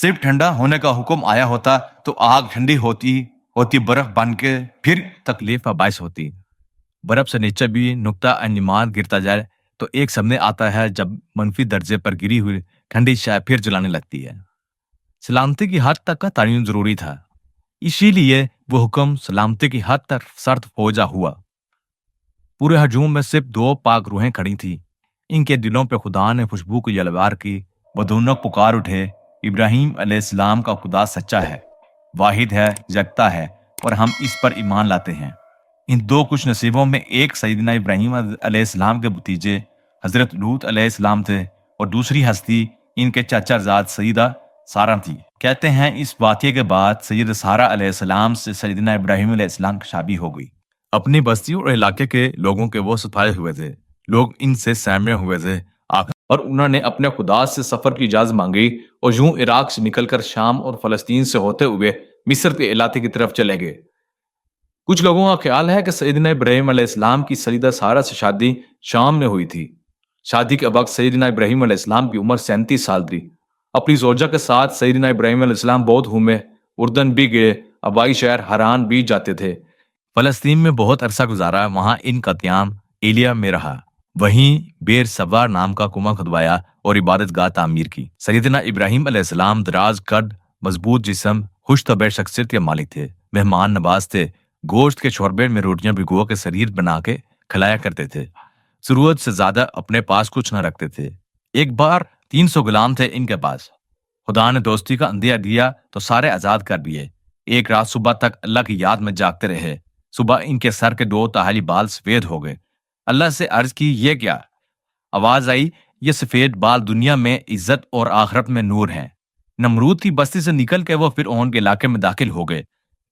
صرف ٹھنڈا ہونے کا حکم آیا ہوتا تو آگ ٹھنڈی ہوتی برف بن کے پھر تکلیف کا باعث ہوتی. برف سے نیچے بھی نقطہ انجماد گرتا جائے تو ایک سامنے آتا ہے جب منفی درجے پر گری ہوئی ٹھنڈی شے پھر جلانے لگتی ہے. سلامتی کی حد تک کا تعین ضروری تھا، اسی لیے وہ حکم سلامتی کی حد تک سرد فوجا ہوا. پورے ہجوم میں صرف 2 پاک روحیں کھڑی تھیں. ان کے دلوں پہ خدا نے خوشبو کو یلغار کی. وہ دونوں پکار اٹھے، ابراہیم علیہ السلام کا خدا سچا ہے، واحد ہے، یکتا ہے، اور ہم اس پر ایمان لاتے ہیں. ان 2 خوش نصیبوں میں ایک سیدنا ابراہیم علیہ السلام کے بھتیجے حضرت لوط علیہ السلام تھے اور دوسری ہستی ان کے چچا زاد سیدہ سارہ تھی. کہتے ہیں اس واقعے کے بعد سید سارہ علیہ السلام سے سیدنا ابراہیم علیہ السلام کی شادی ہو گئی. اپنی بستی اور علاقے کے لوگوں کے وہ ستائے ہوئے تھے، لوگ ان سے سہمے ہوئے تھے، اور انہوں نے اپنے خدا سے سفر کی اجازت مانگی اور یوں عراق سے نکل کر شام اور فلسطین سے ہوتے ہوئے مصر کے علاقے کی طرف چلے گئے. کچھ لوگوں کا خیال ہے کہ سیدنا ابراہیم علیہ السلام کی سیدہ سارہ سے شادی شام میں ہوئی تھی. شادی کے وقت سیدنا ابراہیم علیہ السلام کی عمر 37 سال تھی. اپنی زوجہ کے ساتھ سیدنا ابراہیم علیہ السلام بہت گھومے، اردن بھی گئے، آبائی شہر حران بھی جاتے تھے. فلسطین میں بہت عرصہ گزارا. وہاں ان کا قیام ایلیا میں رہا. وہیں بیر سبا نام کا کنواں کھدوایا اور عبادت گاہ تعمیر کی. سیدنا ابراہیم علیہ السلام دراز قد، مضبوط جسم، خوش طبع شخصیت کے مالک تھے. مہمان نواز تھے. گوشت کے شوربے میں روٹیاں بھگو کے شریر بنا کے کھلایا کرتے تھے. ضرورت سے زیادہ اپنے پاس کچھ نہ رکھتے تھے. ایک بار 300 غلام تھے ان کے پاس. خدا نے دوستی کا عندیہ دیا تو سارے آزاد کر دیے. ایک رات صبح تک اللہ کی یاد میں جاگتے رہے. صبح ان کے سر کے 2 تہائی بال سفید ہو گئے. اللہ سے عرض کی، یہ کیا؟ آواز آئی، یہ سفید بال دنیا میں عزت اور آخرت میں نور ہیں. نمرود کی بستی سے نکل کے وہ فرعون کے علاقے میں داخل ہو گئے.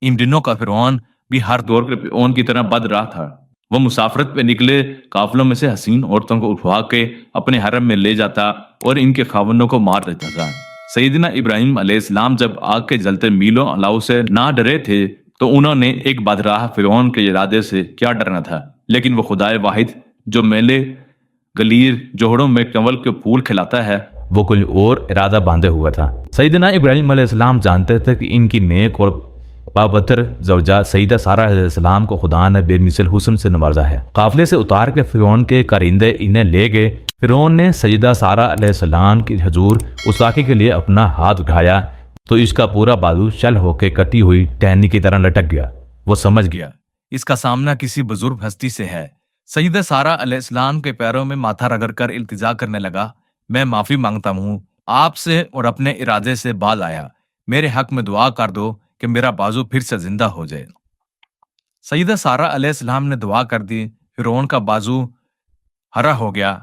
ان دنوں کا فرعون بھی ہر دور کے فرعون کی طرح بد راہ تھا. وہ مسافرت پہ نکلے قافلوں میں سے حسین عورتوں کو اٹھوا کے اپنے حرم میں لے جاتا اور ان کے خاوندوں کو مار دیتا تھا. سیدنا ابراہیم علیہ السلام جب آگ کے جلتے میلوں الاؤ سے نہ ڈرے تھے تو انہوں نے ایک بدراہ فرعون کے ارادے سے کیا ڈرنا تھا. لیکن وہ خدائے واحد جو میلے گلیر جوہڑوں میں کنول کے پھول کھلاتا ہے، وہ کوئی اور ارادہ باندھے ہوا تھا. سیدنا ابراہیم علیہ السلام جانتے تھے کہ ان کی نیک اور بابتر زوجہ سیدہ سارہ علیہ السلام کو خدا نے بے مثل حسن سے نوازا ہے. قافلے سے اتار کے فرعون کے کارندے انہیں لے گئے. فرعون نے سیدہ سارہ علیہ السلام کی حضور اس واقعے کے لیے اپنا ہاتھ اٹھایا تو اس کا پورا بازو شل ہو کے کٹی ہوئی ٹہنی کی طرح لٹک گیا. وہ سمجھ گیا اس کا سامنا کسی بزرگ ہستی سے ہے. سیدہ سارہ علیہ السلام کے پیروں میں ماتھا رگڑ کر التجا کرنے لگا، میں معافی مانگتا ہوں آپ سے اور اپنے ارادے سے باز آیا. میرے حق میں دعا کر دو کہ میرا بازو پھر سے زندہ ہو جائے. سیدہ سارہ علیہ السلام نے دعا کر دی. فرعون کا بازو ہرا ہو گیا.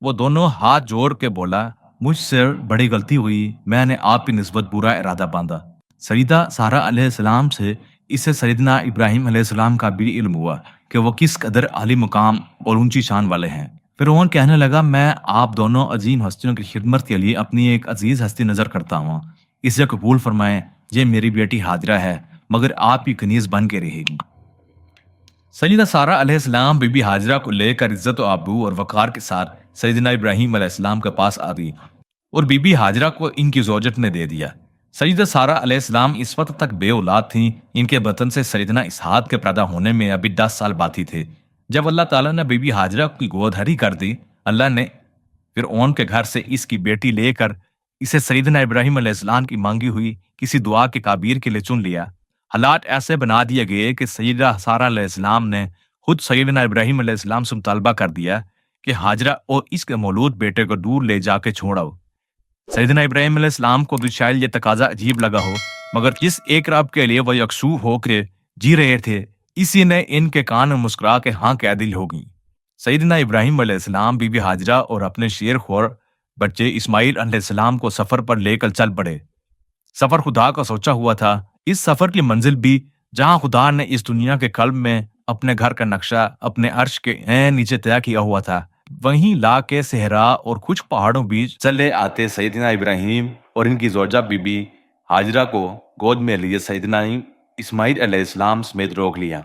وہ دونوں ہاتھ جوڑ کے بولا، مجھ سے بڑی غلطی ہوئی، میں نے آپ کی نسبت برا ارادہ باندھا. سیدہ سارہ علیہ السلام سے اسے سیدنا ابراہیم علیہ السلام کا بھی علم ہوا کہ وہ کس قدر عالی مقام اور اونچی شان والے ہیں. فرعون کہنے لگا، میں آپ دونوں عظیم ہستیوں کی خدمت کے لیے اپنی ایک عزیز ہستی نظر کرتا ہوں، اسے قبول فرمائیں. یہ میری بیٹی حاجرہ ہے مگر آپ کی کنیز بن کے رہے گی. سیدہ سارہ علیہ السلام بی بی حاجرہ کو لے کر عزت و آبرو اور وقار کے ساتھ سیدنا ابراہیم علیہ السلام کے پاس آ گئی اور بی بی حاجرہ کو ان کی زوجت نے دے دیا. سیدہ سارہ علیہ السلام اس وقت تک بے اولاد تھیں. ان کے بطن سے سیدنا اسحاق کے پیدا ہونے میں ابھی 10 سال باقی تھے. جب اللہ تعالیٰ نے بی بی حاجرہ کی گود ہری کر دی، اللہ نے فرعون کے گھر سے اس کی بیٹی لے کر اسے سیدنا ابراہیم علیہ السلام کی مانگی ہوئی کسی دعا کے تعبیر کے لیے چن لیا. حالات ایسے بنا دیے گئے کہ سیدہ سارہ علیہ السلام نے خود سیدنا ابراہیم علیہ السلام سے مطالبہ کر دیا کہ حاجرہ اور اس کے مولود بیٹے کو دور لے جا کے چھوڑاؤ. سیدنا ابراہیم علیہ السلام کو بھی شاید یہ تقاضا عجیب لگا ہو، مگر جس ایک رب کے لیے وہ یکسو ہو کے جی رہے تھے، اسی نے ان کے کان میں مسکرا کے ہاں کہہ دل ہو گئی. سیدنا ابراہیم علیہ السلام بی بی حاجرہ اور اپنے شیر خور بچے اسماعیل علیہ السلام کو سفر پر لے کر چل پڑے. سفر خدا کا سوچا ہوا تھا. اس سفر کی منزل بھی جہاں خدا نے اس دنیا کے قلب میں اپنے گھر کا نقشہ اپنے عرش کے عین نیچے طے کیا ہوا تھا، وہیں لا کے صحرا اور کچھ پہاڑوں بیچ چلے آتے سیدنا ابراہیم اور ان کی زوجہ بی بی حاجرہ کو گود میں لیے سیدنا اسماعیل علیہ السلام سمیت روک لیا.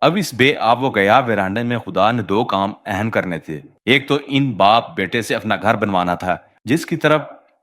اب اس بے آب و گیا ویرانڈے میں خدا نے 2 کام اہم کرنے تھے. ایک تو ان باپ بیٹے سے اپنا گھر بنوانا تھا جس کی طرف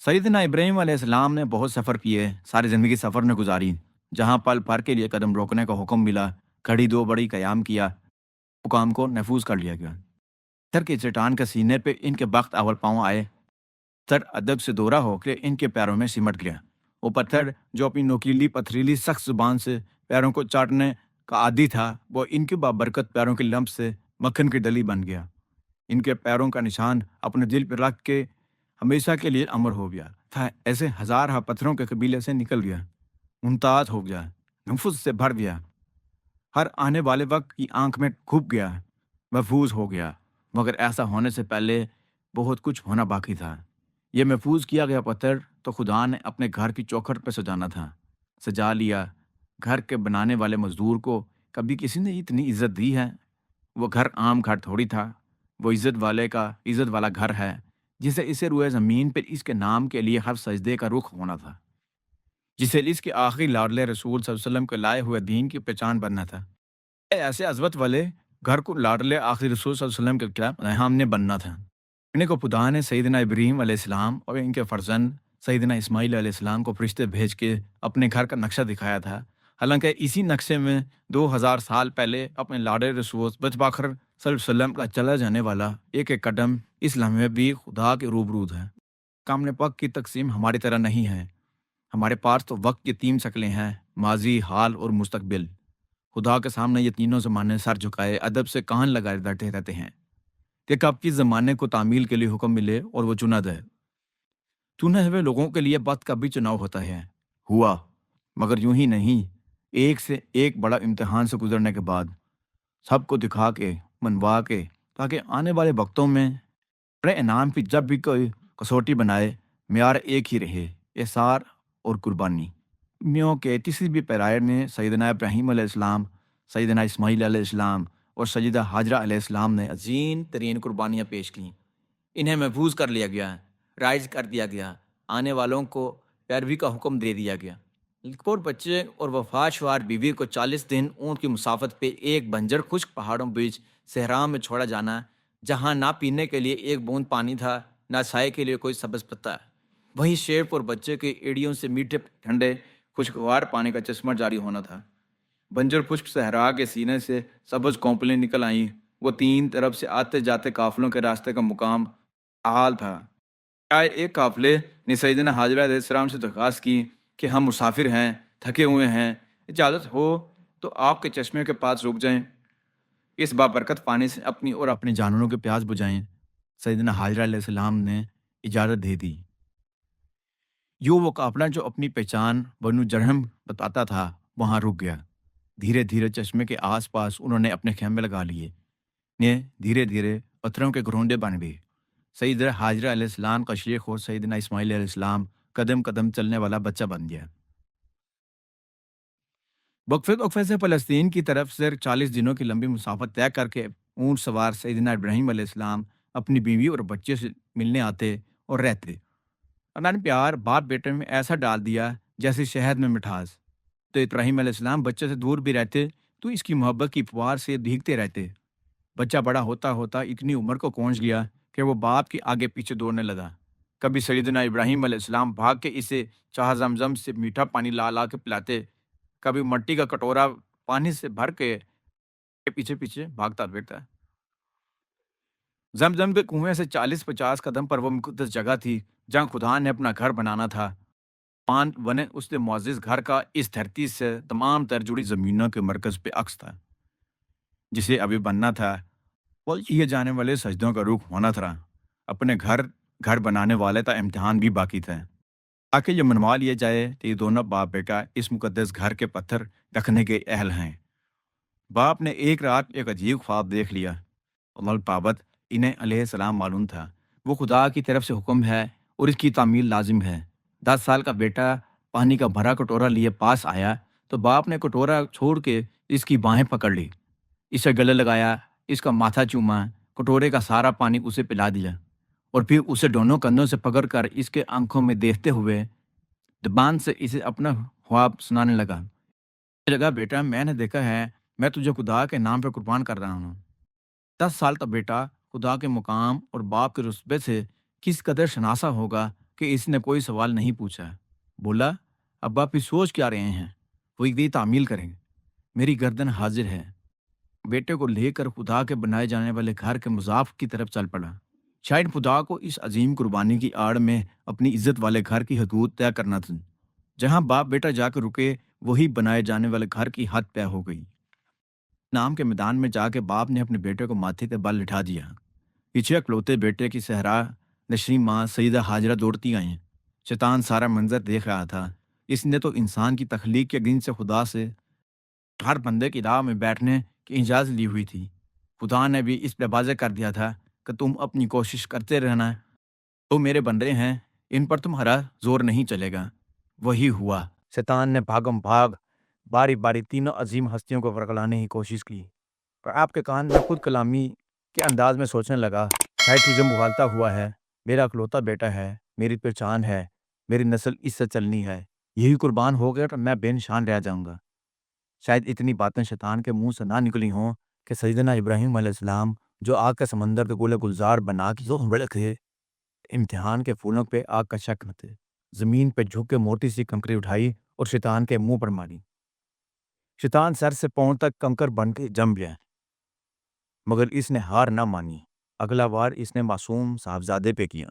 سیدنا ابراہیم علیہ السلام نے بہت سفر کیے، ساری زندگی سفر نے گزاری، جہاں پل بھر کے لیے قدم روکنے کا حکم ملا، کھڑی دو بڑی قیام کیا، حکام کو محفوظ کر لیا گیا۔ پتھر کی چٹان کے سینے پہ ان کے بخت اول پاؤں آئے، پتھر ادب سے دورہ ہو کے ان کے پیروں میں سمٹ گیا۔ وہ پتھر جو اپنی نوکیلی پتھریلی سخت زبان سے پیروں کو چاٹنے کا عادی تھا، وہ ان کی بابرکت پیروں کی لمب سے مکھن کی ڈلی بن گیا۔ ان کے پیروں کا نشان اپنے دل پہ رکھ کے ہمیشہ کے لیے امر ہو گیا تھا، ایسے ہزارہ پتھروں کے قبیلے سے نکل گیا، ممتاز ہو گیا، نفس سے بھر گیا، ہر آنے والے وقت کی آنکھ میں گھپ گیا، محفوظ ہو گیا، مگر ایسا ہونے سے پہلے بہت کچھ ہونا باقی تھا۔ یہ محفوظ کیا گیا پتھر تو خدا نے اپنے گھر کی چوکھٹ پہ سجانا تھا، سجا لیا۔ گھر کے بنانے والے مزدور کو کبھی کسی نے اتنی عزت دی ہے؟ وہ گھر عام گھر تھوڑی تھا، وہ عزت والے کا عزت والا گھر ہے، جسے اسے روئے زمین پر اس کے نام کے لیے ہر سجدے کا رخ ہونا تھا، جسے اس کے آخری لاڈلے رسول صلی اللہ علیہ وسلم کے لائے ہوئے دین کی پہچان بننا تھا۔ ایسے عظمت والے گھر کو لاڈلے آخری رسول صلی اللہ علیہ وسلم کے خلاف ہم نے بننا تھا۔ انہیں کو خدا نے سیدنا ابراہیم علیہ السلام اور ان کے فرزند سیدنا اسماعیل علیہ السلام کو فرشتے بھیج کے اپنے گھر کا نقشہ دکھایا تھا، حالانکہ اسی نقشے میں 2000 سال پہلے اپنے لاڈلے رسول بت باخر صلی اللہ علیہ وسلم کا چلا جانے والا ایک ایک قدم اس لمحے بھی خدا کے روبرو ہے۔ کامن پاک کی تقسیم ہماری طرح نہیں ہے، ہمارے پاس تو وقت کی 3 شکلیں ہیں، ماضی، حال اور مستقبل۔ خدا کے سامنے یہ تینوں زمانے سر جھکائے ادب سے کان لگائے بیٹھے رہتے ہیں کہ کب کس زمانے کو تعمیل کے لیے حکم ملے اور وہ چنا دے۔ چنے ہوئے لوگوں کے لیے وقت کا بھی چناؤ ہوتا ہے، ہوا، مگر یوں ہی نہیں، ایک سے ایک بڑا امتحان سے گزرنے کے بعد سب کو دکھا کے منوا کے، تاکہ آنے والے وقتوں میں بڑے انعام کی جب بھی کوئی کسوٹی بنائے، معیار ایک ہی رہے، احسار اور قربانی۔ میوں کے کسی بھی پیرائر میں سیدنا ابراہیم علیہ السلام، سیدنا اسماعیل علیہ السلام اور سیدہ حاجرہ علیہ السلام نے عظیم ترین قربانیاں پیش کیں۔ انہیں محفوظ کر لیا گیا، رائج کر دیا گیا، آنے والوں کو پیروی کا حکم دے دیا گیا۔ لکپور بچے اور وفات شوار بیوی کو 40 دن اونٹ کی مسافت پہ ایک بنجر خشک پہاڑوں بیچ صحرا میں چھوڑا جانا، جہاں نہ پینے کے لیے ایک بوند پانی تھا، نہ سائے کے لیے کوئی سبز پتا۔ وہیں شیر پور بچے کے ایڑیوں سے میٹھے ٹھنڈے خوشگوار پانی کا چشمہ جاری ہونا تھا۔ بنجر خشک صحرا کے سینے سے سبز کونپلیں نکل آئیں، وہ 3 طرف سے آتے جاتے قافلوں کے راستے کا مقام حال تھا۔ شاید ایک قافلے نے سیدنا حاجرہ علیہ السلام سے درخواست کی کہ ہم مسافر ہیں، تھکے ہوئے ہیں، اجازت ہو تو آپ کے چشمے کے پاس رک جائیں، اس بابرکت پانی سے اپنی اور اپنے جانوروں کے پیاس بجھائیں۔ سیدنا حاجرہ علیہ السلام نے اجازت دے دی۔ یوں وہ قافلہ جو اپنی پہچان بنو جرہم بتاتا تھا وہاں رک گیا۔ دھیرے دھیرے چشمے کے آس پاس انہوں نے اپنے خیمے لگا لیے، دھیرے دھیرے پتھروں کے گھرونڈے بن گئے۔ سیدنا حاجرہ علیہ السلام کا شیخ اور سیدنا اسماعیل علیہ السلام قدم قدم چلنے والا بچہ بن گیا۔ وقفے سے فلسطین کی طرف سے 40 دنوں کی لمبی مسافت طے کر کے اونٹ سوار سیدنا ابراہیم علیہ السلام اپنی بیوی اور بچے سے ملنے آتے اور رہتے۔ اللہ نے پیار باپ بیٹے میں ایسا ڈال دیا جیسے شہد میں مٹھاس۔ تو ابراہیم علیہ السلام بچے سے دور بھی رہتے تو اس کی محبت کی پھوار سے بھیگتے رہتے۔ بچہ بڑا ہوتا ہوتا اتنی عمر کو پہنچ گیا کہ وہ باپ کے آگے پیچھے دوڑنے لگا۔ کبھی سیدنا ابراہیم علیہ السلام بھاگ کے اسے چاہ زمزم سے میٹھا پانی لا لا کے پلاتے، کبھی مٹی کا کٹورا پانی سے بھر کے پیچھے پیچھے بھاگتا پھرتا۔ زمزم کے کنویں سے 40-50 قدم پر وہ مقدس جگہ تھی جہاں خدا نے اپنا گھر بنانا تھا۔ پان بنے اس نے معزز گھر کا اس دھرتی سے تمام تر جڑی زمینوں کے مرکز پہ عکس تھا، جسے ابھی بننا تھا۔ وہ یہ جانے والے سجدوں کا رخ ہونا تھا۔ اپنے گھر بنانے والے تا امتحان بھی باقی تھا، تاکہ یہ منوا لیا جائے کہ یہ دونوں باپ بیٹا اس مقدس گھر کے پتھر رکھنے کے اہل ہیں۔ باپ نے ایک رات ایک عجیب خواب دیکھ لیا۔ اللہ پابت انہیں علیہ السلام معلوم تھا، وہ خدا کی طرف سے حکم ہے اور اس کی تعمیل لازم ہے۔ 10 سال کا بیٹا پانی کا بھرا کٹورا لیے پاس آیا تو باپ نے کٹورا چھوڑ کے اس کی باہیں پکڑ لی، اسے گلے لگایا، اس کا ماتھا چوما، کٹورے کا سارا پانی اسے پلا دیا اور پھر اسے دونوں کندھوں سے پکڑ کر اس کے آنکھوں میں دیکھتے ہوئے زبان سے اسے اپنا خواب سنانے لگا۔ جگہ بیٹا، میں نے دیکھا ہے، میں تجھے خدا کے نام پہ قربان کر رہا ہوں۔ 10 سال کا بیٹا خدا کے مقام اور باپ کے رتبے سے کس قدر شناسا ہوگا کہ اس نے کوئی سوال نہیں پوچھا۔ بولا، ابا پھر سوچ کیا رہے ہیں؟ وہ ایک تعمیل کریں گے، میری گردن حاضر ہے۔ بیٹے کو لے کر خدا کے بنائے جانے والے گھر کے مضاف کی طرف چل پڑا۔ شاید خدا کو اس عظیم قربانی کی آڑ میں اپنی عزت والے گھر کی حدود طے کرنا تھا۔ جہاں باپ بیٹا جا کے رکے، وہی بنائے جانے والے گھر کی حد طے ہو گئی۔ نام کے میدان میں جا کے باپ نے اپنے بیٹے کو ماتھے کے بل لٹھا دیا۔ پیچھے اکلوتے بیٹے کی صحرا نشین ماں سیدہ ہاجرہ دوڑتی آئیں۔ شیطان سارا منظر دیکھ رہا تھا۔ اس نے تو انسان کی تخلیق کے دن سے خدا سے ہر بندے کی راہ میں بیٹھنے کی اجازت لی ہوئی تھی۔ خدا نے بھی اس پہ واضح کر دیا تھا کہ تم اپنی کوشش کرتے رہنا، تو میرے بندے ہیں، ان پر تمہارا زور نہیں چلے گا۔ وہی ہوا۔ شیطان نے بھاگم بھاگ باری باری تینوں عظیم ہستیوں کو ورگلانے کی کوشش کی، پر آپ کے کان میں خود کلامی کے انداز میں سوچنے لگا، شاید تجھے مغالطہ ہوا ہے، میرا اکلوتا بیٹا ہے، میری پہچان ہے، میری نسل اس سے چلنی ہے، یہی قربان ہو گیا تو میں بے نشان رہ جاؤں گا۔ شاید اتنی باتیں شیطان کے منہ سے نہ نکلی ہوں کہ سیدنا ابراہیم علیہ السلام جو آگ کے سمندر کے گولے گلزار بنا کے جو بڑے تھے، امتحان کے پھولوں پہ آگ کا شک نہ تھے، زمین پہ جھک کے موٹی سی کنکری اٹھائی اور شیطان کے منہ پر ماری۔ شیطان سر سے پاؤں تک کنکر بن کے جم گیا، مگر اس نے ہار نہ مانی۔ اگلا وار اس نے معصوم صاحبزادے پہ کیا۔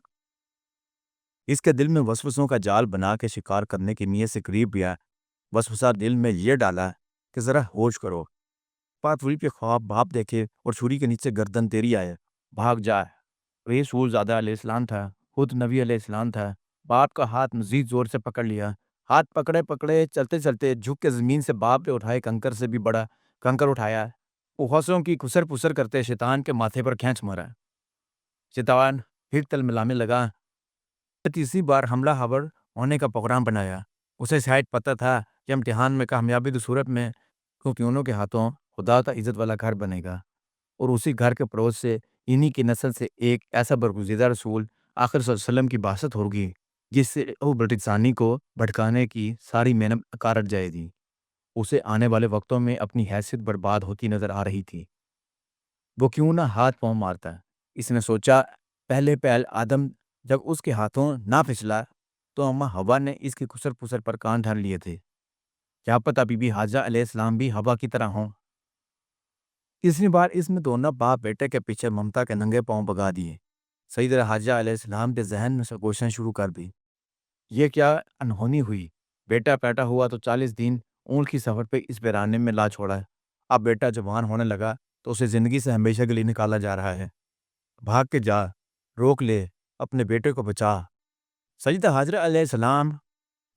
اس کے دل میں وسوسوں کا جال بنا کے شکار کرنے کی نیت سے قریب گیا۔ وسوسہ دل میں یہ ڈالا کہ ذرا ہوش کرو، پاتوری پہ خواب باپ دیکھے اور چھری کے نیچے گردن تیری آئے، بھاگ جائے۔ رسول زادہ علیہ السلام تھا، خود نبی علیہ السلام تھا۔ باپ کا ہاتھ مزید زور سے پکڑ لیا، ہاتھ پکڑے پکڑے چلتے چلتے جھک کے زمین سے باپ پہ اٹھائے کنکر سے بھی بڑا کنکر اٹھایا، اوخوسوں کی کسر پسر کرتے شیطان کے ماتھے پر کھینچ مارا۔ شیطان پھر تلملانے لگا، تیسری بار حملہ آور ہونے کا پروگرام بنایا۔ اسے شاید پتہ تھا کہ امتحان میں کامیابی کی صورت میں کیونوں کے ہاتھوں خدا کا عزت والا گھر بنے گا، اور اسی گھر کے پڑوس سے انہی کی نسل سے ایک ایسا برگزیدہ رسول آخر صلی اللہ علیہ وسلم کی بعثت ہوگی جس سے وہ برٹسانی کو بھٹکانے کی ساری محنت اکارٹ جائے گی۔ اسے آنے والے وقتوں میں اپنی حیثیت برباد ہوتی نظر آ رہی تھی۔ وہ کیوں نہ ہاتھ پاؤں مارتا، اس نے سوچا۔ پہلے پہل آدم جب اس کے ہاتھوں نہ پھسلا تو اماں ہوا نے اس کی کسر پسر پر کان دھر لیے تھے۔ کیا پتہ بی بی حاجہ علیہ السلام بھی ہوا کی طرح ہوں۔ تیسری بار اس میں دونوں باپ بیٹے کے پیچھے ممتا کے ننگے پاؤں بگا دیے۔ سیدہ حاجہ علیہ السلام کے ذہن میں سرگوشیاں شروع کر دی۔ یہ کیا انہونی ہوئی، بیٹا پیدا ہوا تو 40 دن اونٹ کی سفر پہ اس ویرانے میں لا چھوڑا ہے، اب بیٹا جوان ہونے لگا تو اسے زندگی سے ہمیشہ کے لیے نکالا جا رہا ہے۔ بھاگ کے جا، روک لے، اپنے بیٹے کو بچا۔ سیدہ حاجرہ علیہ السلام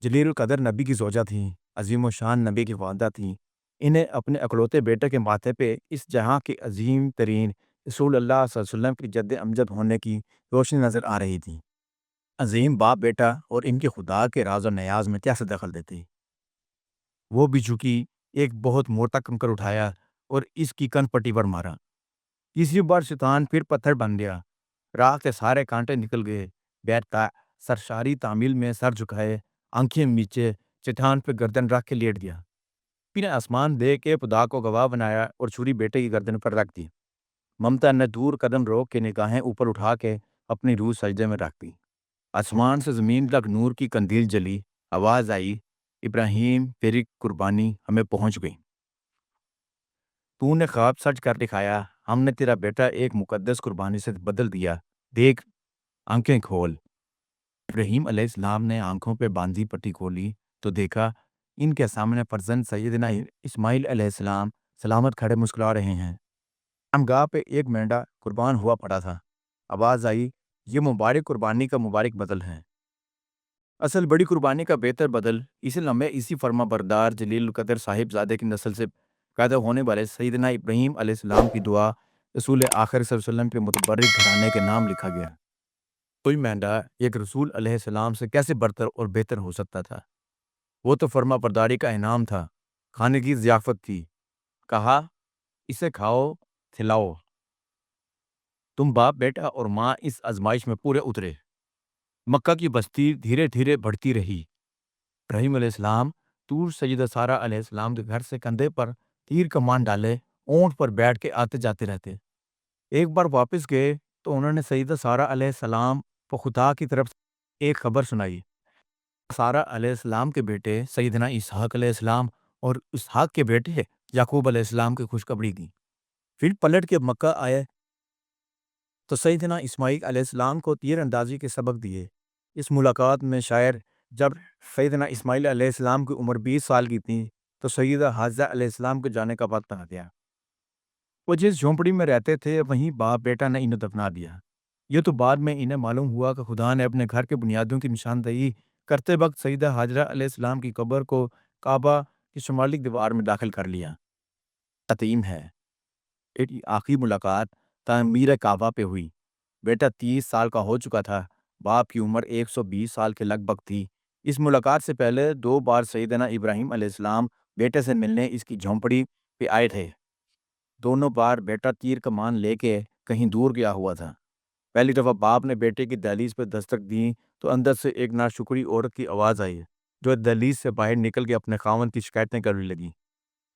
جلیل القدر نبی کی زوجہ تھیں، عظیم و شان نبی کی والدہ تھیں۔ انہیں اپنے اکلوتے بیٹے کے ماتھے پہ اس جہاں کے عظیم ترین رسول اللہ صلی اللہ علیہ وسلم کی جد امجد ہونے کی روشنی نظر آ رہی تھی۔ عظیم باپ بیٹا اور ان کے خدا کے راز و نیاز میں کیسے دخل دیتے؟ وہ بھی جھکی ایک بہت موٹا کنکر اٹھایا اور اس کی کن پٹی پر مارا۔ تیسری بار شیطان پھر پتھر بن گیا، راہ کے سارے کانٹے نکل گئے۔ بیٹا سرشاری تعمیل میں سر جھکائے، آنکھیں نیچے، چٹان پہ گردن رکھ کے لیٹ گیا۔ پھر آسمان دے کے خدا کو گواہ بنایا اور چھری بیٹے کی گردن پر رکھ دی۔ ممتا نے دور قدم روک کے نگاہیں اوپر اٹھا کے اپنی روح سجدے میں رکھ دی۔ آسمان سے زمین تک نور کی قندیل جلی، آواز آئی، ابراہیم تیری قربانی ہمیں پہنچ گئی، تو نے خواب سچ کر دکھایا، ہم نے تیرا بیٹا ایک مقدس قربانی سے بدل دیا، دیکھ آنکھیں کھول۔ ابراہیم علیہ السلام نے آنکھوں پہ باندھی پٹی کھولی تو دیکھا ان کے سامنے فرزند سیدنا اسماعیل علیہ السلام سلامت کھڑے مسکرا رہے ہیں۔ ہمگاہ پہ ایک مینڈا قربان ہوا پڑا تھا۔ آواز آئی، یہ مبارک قربانی کا مبارک بدل ہے، اصل بڑی قربانی کا بہتر بدل اسی لمحے اسی فرما بردار جلیل القدر صاحب زادے کی نسل سے پیدا ہونے والے سیدنا ابراہیم علیہ السلام کی دعا رسول آخر صلی اللہ علیہ وسلم کے متبرک گھرانے کے نام لکھا گیا۔ کوئی مینڈا ایک رسول علیہ السلام سے کیسے برتر اور بہتر ہو سکتا تھا؟ وہ تو فرما برداری کا انعام تھا، کھانے کی ضیافت تھی۔ کہا، اسے کھاؤ کھلاؤ۔ تم باپ بیٹا اور ماں اس آزمائش میں پورے اترے۔ مکہ کی بستی دھیرے دھیرے بڑھتی رہی۔ ابراہیم علیہ السلام طور سیدہ سارہ علیہ السلام کے گھر سے کندھے پر تیر کمان ڈالے اونٹ پر بیٹھ کے آتے جاتے رہتے۔ ایک بار واپس گئے تو انہوں نے سیدہ سارہ علیہ السلام کو خدا کی طرف ایک خبر سنائی۔ سارہ علیہ السلام کے بیٹے سیدنا اسحاق علیہ السلام اور اسحاق کے بیٹے یعقوب علیہ السلام کی خوشخبری دی۔ پھر پلٹ کے مکہ آئے تو سیدنا اسماعیل علیہ السلام کو تیر اندازی کے سبق دیے۔ اس ملاقات میں شاعر جب سیدنا اسماعیل علیہ السلام کی عمر 20 سال کی تھی تو سیدہ حاجرہ علیہ السلام کے جانے کا وقت آ گیا۔ وہ جس جھونپڑی میں رہتے تھے وہیں باپ بیٹا نے انہیں دفنا دیا۔ یہ تو بعد میں انہیں معلوم ہوا کہ خدا نے اپنے گھر کے بنیادوں کی نشاندہی کرتے وقت سیدہ حاجرہ علیہ السلام کی قبر کو کعبہ کی شمالی دیوار میں داخل کر لیا۔ عظیم ہے، ایک آخری ملاقات تعمیر کعبہ پہ ہوئی۔ بیٹا 30 سال کا ہو چکا تھا، باپ کی عمر 120 سال کے لگ بھگ تھی۔ اس ملاقات سے پہلے 2 بار سیدنا ابراہیم علیہ السلام بیٹے سے ملنے اس کی جھونپڑی پہ آئے تھے۔ دونوں بار بیٹا تیر کمان لے کے کہیں دور گیا ہوا تھا۔ پہلی دفعہ باپ نے بیٹے کی دہلیز پہ دستک دی تو اندر سے ایک ناشکری عورت کی آواز آئی جو دہلیز سے باہر نکل کے اپنے خاوند کی شکایتیں کرنے لگی۔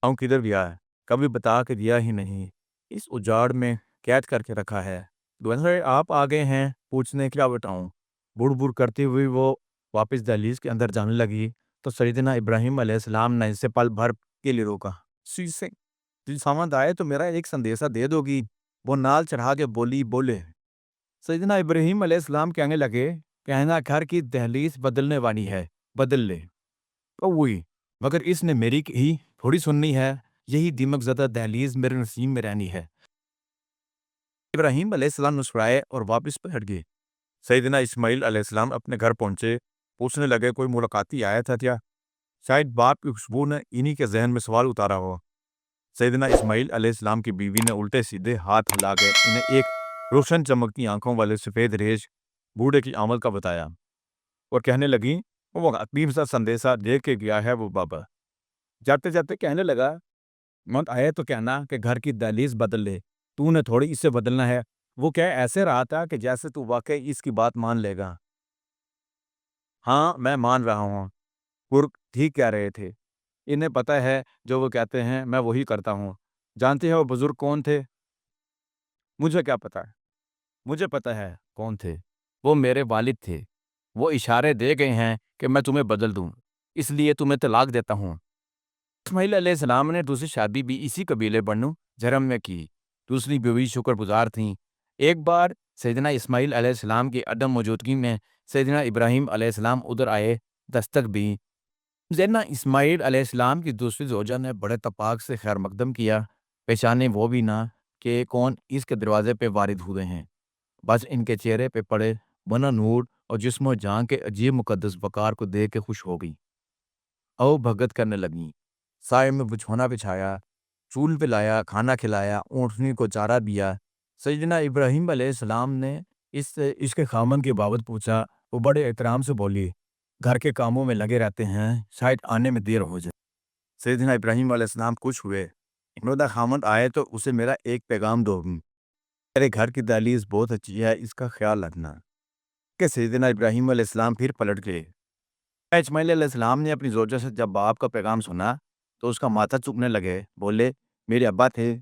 ہم کدھر گیا ہے؟ کبھی بتا کے دیا ہی نہیں، اس اجاڑ میں قید کر کے رکھا ہے۔ دوسرے آپ آ گئے ہیں پوچھنے کیا بتاؤں؟ بڑ بڑ کرتی ہوئی وہ واپس دہلیز کے اندر جانے لگی تو سیدنا ابراہیم علیہ السلام نے اسے پل بھر کے لیے روکا۔ سامند آئے تو میرا ایک سندیشہ دے دو گی؟ وہ نال چڑھا کے بولے۔ سیدنا ابراہیم علیہ السلام کہنے لگے، کہنا گھر کی دہلیز بدلنے والی ہے، بدل لے۔ وہی مگر اس نے میری ہی تھوڑی سننی ہے، یہی دیمک زدہ دہلیز میرے نصیب میں رہنی ہے۔ ابراہیم علیہ السلام مسکرائے اور واپس پلٹ گئے۔ سیدنا اسماعیل علیہ السلام اپنے گھر پہنچے، پوچھنے لگے کوئی ملاقاتی آیا تھا کیا؟ شاید باپ کی خوشبو نے انہی کے ذہن میں سوال اتارا ہو۔ سیدنا اسماعیل علیہ السلام کی بیوی نے الٹے سیدھے ہاتھ ہلا کے انہیں ایک روشن چمکتی آنکھوں والے سفید ریش بوڑھے کی آمد کا بتایا اور کہنے لگی وہ عظیم سا سندیشہ دے کے گیا ہے وہ بابا۔ جاتے جاتے کہنے لگا مت آئے تو کہنا کہ گھر کی دہلیز بدل لے، تو نے تھوڑی اسے بدلنا ہے۔ وہ کہہ ایسے رہا تھا کہ جیسے تو واقعی اس کی بات مان لے گا۔ ہاں میں مان رہا ہوں، پرک ٹھیک کہہ رہے تھے، انہیں پتہ ہے جو وہ کہتے ہیں میں وہی کرتا ہوں۔ جانتے ہیں وہ بزرگ کون تھے؟ مجھے کیا پتا؟ مجھے پتا ہے کون تھے، وہ میرے والد تھے۔ وہ اشارے دے گئے ہیں کہ میں تمہیں بدل دوں، اس لیے تمہیں طلاق دیتا ہوں۔ اسماعیل علیہ السلام نے دوسری شادی بھی اسی قبیلے بنو جرم میں کی۔ دوسری بیوی شکر گزار تھیں۔ ایک بار سیدنا اسماعیل علیہ السلام کی عدم موجودگی میں سیدنا ابراہیم علیہ السلام ادھر آئے، دستک بھی۔ سیدنا اسماعیل علیہ السلام کی دوسری زوجہ نے بڑے تپاک سے خیر مقدم کیا، پہچانے وہ بھی نہ کہ کون اس کے دروازے پہ وارد ہوئے ہیں۔ بس ان کے چہرے پہ پڑے بنا نور اور جسم و جان کے عجیب مقدس وقار کو دیکھ کے خوش ہو گئی۔ او بھگت کرنے لگیں، سائے میں بچھونا بچھایا، چول پہ لایا، کھانا کھلایا، اونٹنی کو چارہ دیا۔ سیدنا ابراہیم علیہ السلام نے اس کے خامن کی بابت پوچھا۔ وہ بڑے احترام سے بولی، گھر کے کاموں میں لگے رہتے ہیں، شاید آنے میں دیر ہو جائے۔ سیدنا ابراہیم علیہ السلام خوش ہوئے، انہوں خامن آئے تو اسے میرا ایک پیغام دو، میرے گھر کی دہلیز بہت اچھی ہے، اس کا خیال رکھنا۔ کہ سیدنا ابراہیم علیہ السلام پھر پلٹ گئے۔ اسماعیل علیہ السلام نے اپنی زوجہ سے جب باپ کا پیغام سنا تو اس کا ماتھا چکنے لگے، بولے میرے ابا تھے،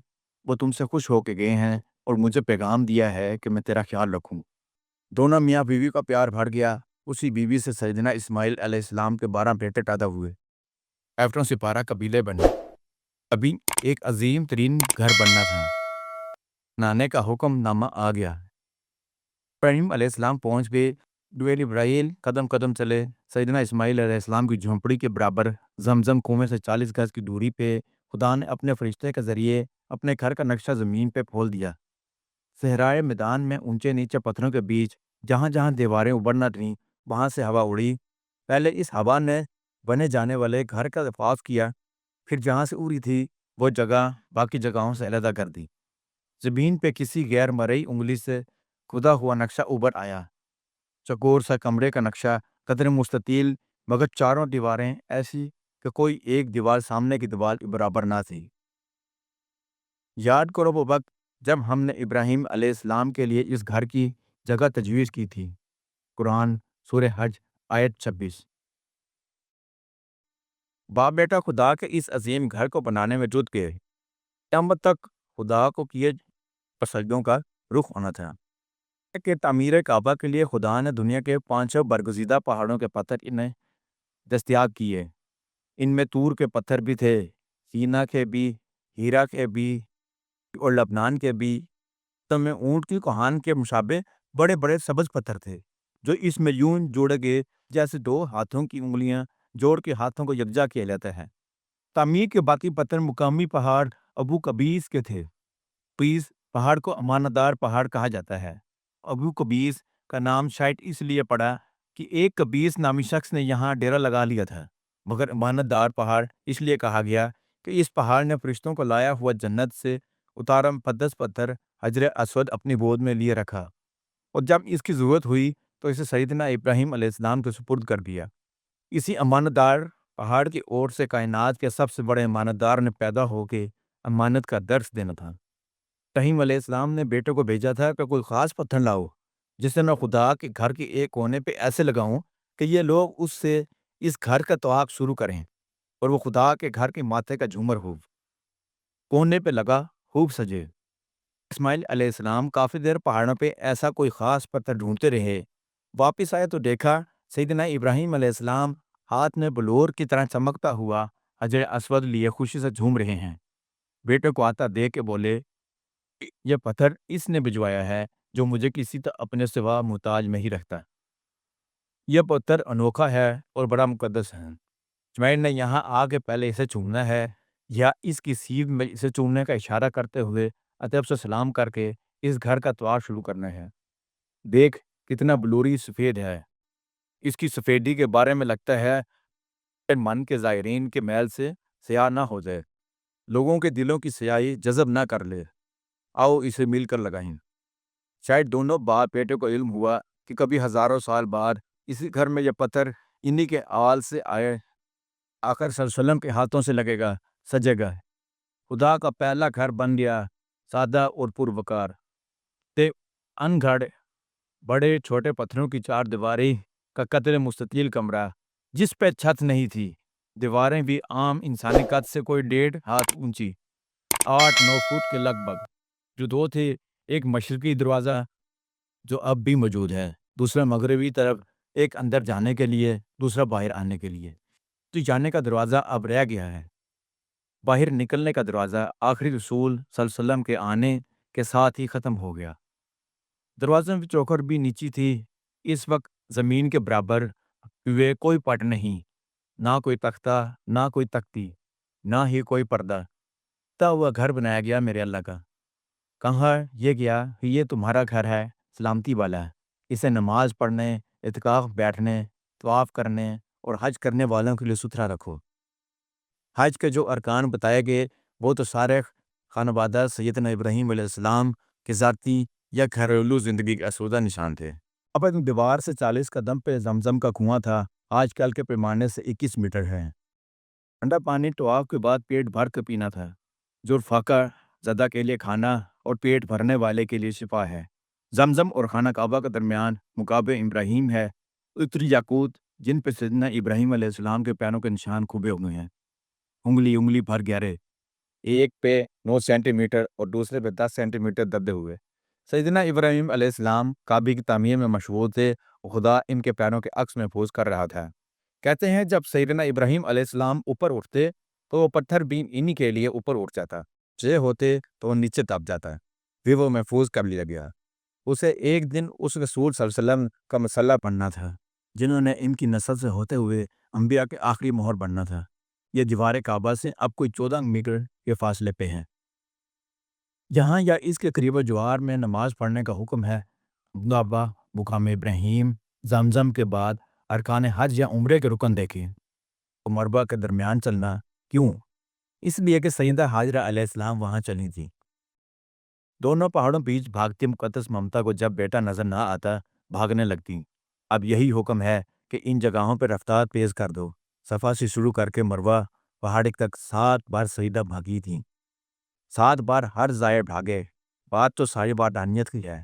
وہ تم سے خوش ہو کے گئے ہیں اور مجھے پیغام دیا ہے کہ میں تیرا خیال رکھوں۔ دونوں میاں بیوی کا پیار بڑھ گیا۔ اسی بیوی سے سیدنا اسماعیل علیہ السلام کے 12 بیٹے پیدا ہوئے۔ ایفٹوں سے 12 قبیلے بنے۔ ابھی ایک عظیم ترین گھر بننا تھا۔ نانے کا حکم نامہ آ گیا۔ ابراہیم علیہ السلام پہنچ گئے۔ ڈویل ابراہیل قدم قدم چلے۔ سیدنا اسماعیل علیہ السلام کی جھونپڑی کے برابر زمزم کنویں سے 40 گز کی دوری پہ خدا نے اپنے فرشتے کے ذریعے اپنے گھر کا نقشہ زمین پہ پھول دیا۔ صحرائے میدان میں اونچے نیچے پتھروں کے بیچ جہاں جہاں دیواریں ابھرنا تھیں وہاں سے ہوا اڑی۔ پہلے اس ہوا نے بنے جانے والے گھر کا حفاظ کیا، پھر جہاں سے اڑی تھی وہ جگہ باقی جگہوں سے علیحدہ کر دی۔ زمین پہ کسی غیر مرئی انگلی سے کھدا ہوا نقشہ ابھر آیا۔ چکور سا کمرے کا نقشہ، قدر مستطیل، مگر چاروں دیواریں ایسی کہ کوئی ایک دیوار سامنے کی دیوار کے برابر نہ تھی۔ یاد کرو وہ وقت جب ہم نے ابراہیم علیہ السلام کے لیے اس گھر کی جگہ تجویز کی تھی۔ قرآن سورہ حج آیت 26۔ باپ بیٹا خدا کے اس عظیم گھر کو بنانے میں جٹ گئے۔ قیامت تک خدا کو کیے سجدوں کا رخ ہونا تھا۔ کہ تعمیر کعبہ کے لیے خدا نے دنیا کے 5 برگزیدہ پہاڑوں کے پتھر انہیں دستیاب کیے۔ ان میں طور کے پتھر بھی تھے، سینا کے بھی، ہیرا کے بھی اور لبنان کے بھی۔ تو میں اونٹ کی کوہان کے مشابہ بڑے بڑے سبز پتھر تھے جو اس میں یوں جوڑے گئے جیسے 2 ہاتھوں کی انگلیاں جوڑ کے ہاتھوں کو یکجا کیا جاتا ہے۔ تعمیر کے باقی پتھر مقامی پہاڑ ابو قبیس کے تھے۔ قبیس پہاڑ کو امانت دار پہاڑ کہا جاتا ہے۔ ابو قبیس کا نام شاید اس لیے پڑا کہ ایک قبیس نامی شخص نے یہاں ڈیرا لگا لیا تھا، مگر امانت دار پہاڑ اس لیے کہا گیا کہ اس پہاڑ نے فرشتوں کو لایا ہوا جنت سے اتارا مقدس پتھر حجر اسود اپنی گود میں لیے رکھا، اور جب اس کی ضرورت ہوئی تو اسے سیدنا ابراہیم علیہ السلام کے سپرد کر دیا۔ اسی امانت دار پہاڑ کی اور سے کائنات کے سب سے بڑے امانت دار نے پیدا ہو کے امانت کا درس دینا تھا۔ ابراہیم علیہ السلام نے بیٹے کو بھیجا تھا کہ کوئی خاص پتھر لاؤ جسے میں خدا کے گھر کے ایک کونے پہ ایسے لگاؤں کہ یہ لوگ اس سے اس گھر کا طواف شروع کریں، اور وہ خدا کے گھر کے ماتھے کا جھومر ہو کونے پہ لگا خوب سجے۔ اسماعیل علیہ السلام کافی دیر پہاڑوں پہ ایسا کوئی خاص پتھر ڈھونڈتے رہے۔ واپس آئے تو دیکھا سیدنا ابراہیم علیہ السلام ہاتھ میں بلور کی طرح چمکتا ہوا حجر اسود لیے خوشی سے جھوم رہے ہیں۔ بیٹے کو آتا دیکھ کے بولے، یہ پتھر اس نے بھجوایا ہے جو مجھے کسی اپنے سوا محتاج نہیں رکھتا۔ یہ پتھر انوکھا ہے اور بڑا مقدس ہے۔ اسماعیل نے یہاں آ کے پہلے اسے چومنا ہے یا اس کی سیب میں اسے چومنے کا اشارہ کرتے ہوئے ادب سے سلام کر کے اس گھر کا طواف شروع کرنا ہے۔ دیکھ کتنا بلوری سفید ہے۔ اس کی سفیدی کے بارے میں لگتا ہے من کے زائرین کے میل سے سیاہ نہ ہو جائے، لوگوں کے دلوں کی سیاہی جذب نہ کر لے۔ آؤ اسے مل کر لگائیں۔ شاید دونوں باپ بیٹے کو علم ہوا کہ کبھی ہزاروں سال بعد اسی گھر میں یہ پتھر انہی کے آل سے آئے آخر صلی اللہ علیہ وسلم کے ہاتھوں سے لگے گا، سجے گا۔ خدا کا پہلا گھر بن گیا، سادہ اور پروکار۔ تے ان گھڑ بڑے چھوٹے پتھروں کی 4 دیواری کا قدر مستطیل کمرہ جس پہ چھت نہیں تھی، دیواریں بھی عام انسانی قد سے کوئی 1.5 ہاتھ اونچی، 8-9 فٹ کے لگ بھگ، جو 2 تھے، ایک مشرقی دروازہ جو اب بھی موجود ہے، دوسرا مغربی طرف، ایک اندر جانے کے لیے، دوسرا باہر آنے کے لیے۔ تو جانے کا دروازہ اب رہ گیا ہے، باہر نکلنے کا دروازہ آخری رسول صلی اللہ علیہ وسلم کے آنے کے ساتھ ہی ختم ہو گیا۔ دروازوں کی چوکھٹ بھی نیچی تھی، اس وقت زمین کے برابر ہوئے کوئی پٹ نہیں، نہ کوئی تختہ، نہ کوئی تختی، نہ ہی کوئی پردہ۔ تب وہ گھر بنایا گیا میرے اللہ کا، کہا یہ گیا کہ یہ تمہارا گھر ہے، سلامتی والا ہے، اسے نماز پڑھنے، اعتکاف بیٹھنے، طواف کرنے اور حج کرنے والوں کے لیے ستھرا رکھو۔ حج کے جو ارکان بتائے گئے وہ تو سارے خانوادہ سیدنا ابراہیم علیہ السلام کے ذاتی یا گھریلو زندگی کا اسودہ نشان تھے۔ اب دیوار سے 40 قدم پہ زمزم کا کنواں تھا، آج کل کے پیمانے سے 21 میٹر ہے۔ ٹھنڈا پانی طواف کے بعد پیٹ بھر کے پینا تھا، جو فاقہ زدہ کے لیے کھانا اور پیٹ بھرنے والے کے لیے شفا ہے۔ زمزم اور خانہ کعبہ کے درمیان مقابر ابراہیم ہے، اتری یاقوت جن پہ سیدنا ابراہیم علیہ السلام کے پیروں کے نشان کھوبے ہوئے ہیں، انگلی بھر گہرے، ایک پہ 9 سینٹی میٹر اور دوسرے پہ 10 سینٹی میٹر دبے ہوئے۔ سیدنا ابراہیم علیہ السلام کعبے کی تعمیر میں مشغول تھے، خدا ان کے پیروں کے عکس محفوظ کر رہا تھا۔ کہتے ہیں جب سیدنا ابراہیم علیہ السلام اوپر اٹھتے تو وہ پتھر بھی انہی کے لیے اوپر اٹھ جاتا، چھ ہوتے تو وہ نیچے دب جاتا، پھر وہ محفوظ کر لیا گیا۔ اسے ایک دن اس رسول صلی اللہ علیہ وسلم کا مسلح بننا تھا جنہوں نے ان کی نسل سے ہوتے ہوئے انبیاء کے آخری مہر بننا تھا۔ یہ دیوار کعبہ سے اب کوئی 14 میٹر کے فاصلے پہ ہے۔ جہاں یا اس کے قریب جوار میں نماز پڑھنے کا حکم ہے، کعبہ، مقام ابراہیم، زمزم کے بعد ارکان حج یا عمرے کے رکن دیکھیں۔ مربع کے درمیان چلنا کیوں؟ اس لیے کہ سیدہ حاجرہ علیہ السلام وہاں چلی تھی۔ دونوں پہاڑوں بیچ بھاگتی مقدس ممتا کو جب بیٹا نظر نہ آتا بھاگنے لگتی۔ اب یہی حکم ہے کہ ان جگہوں پہ رفتار تیز کر دو۔ صفا سے شروع کر کے مروہ پہاڑی تک 7 بار سیدہ بھاگی تھی، 7 بار ہر زائر بھاگے۔ بات تو ساری بادانیت کی ہے،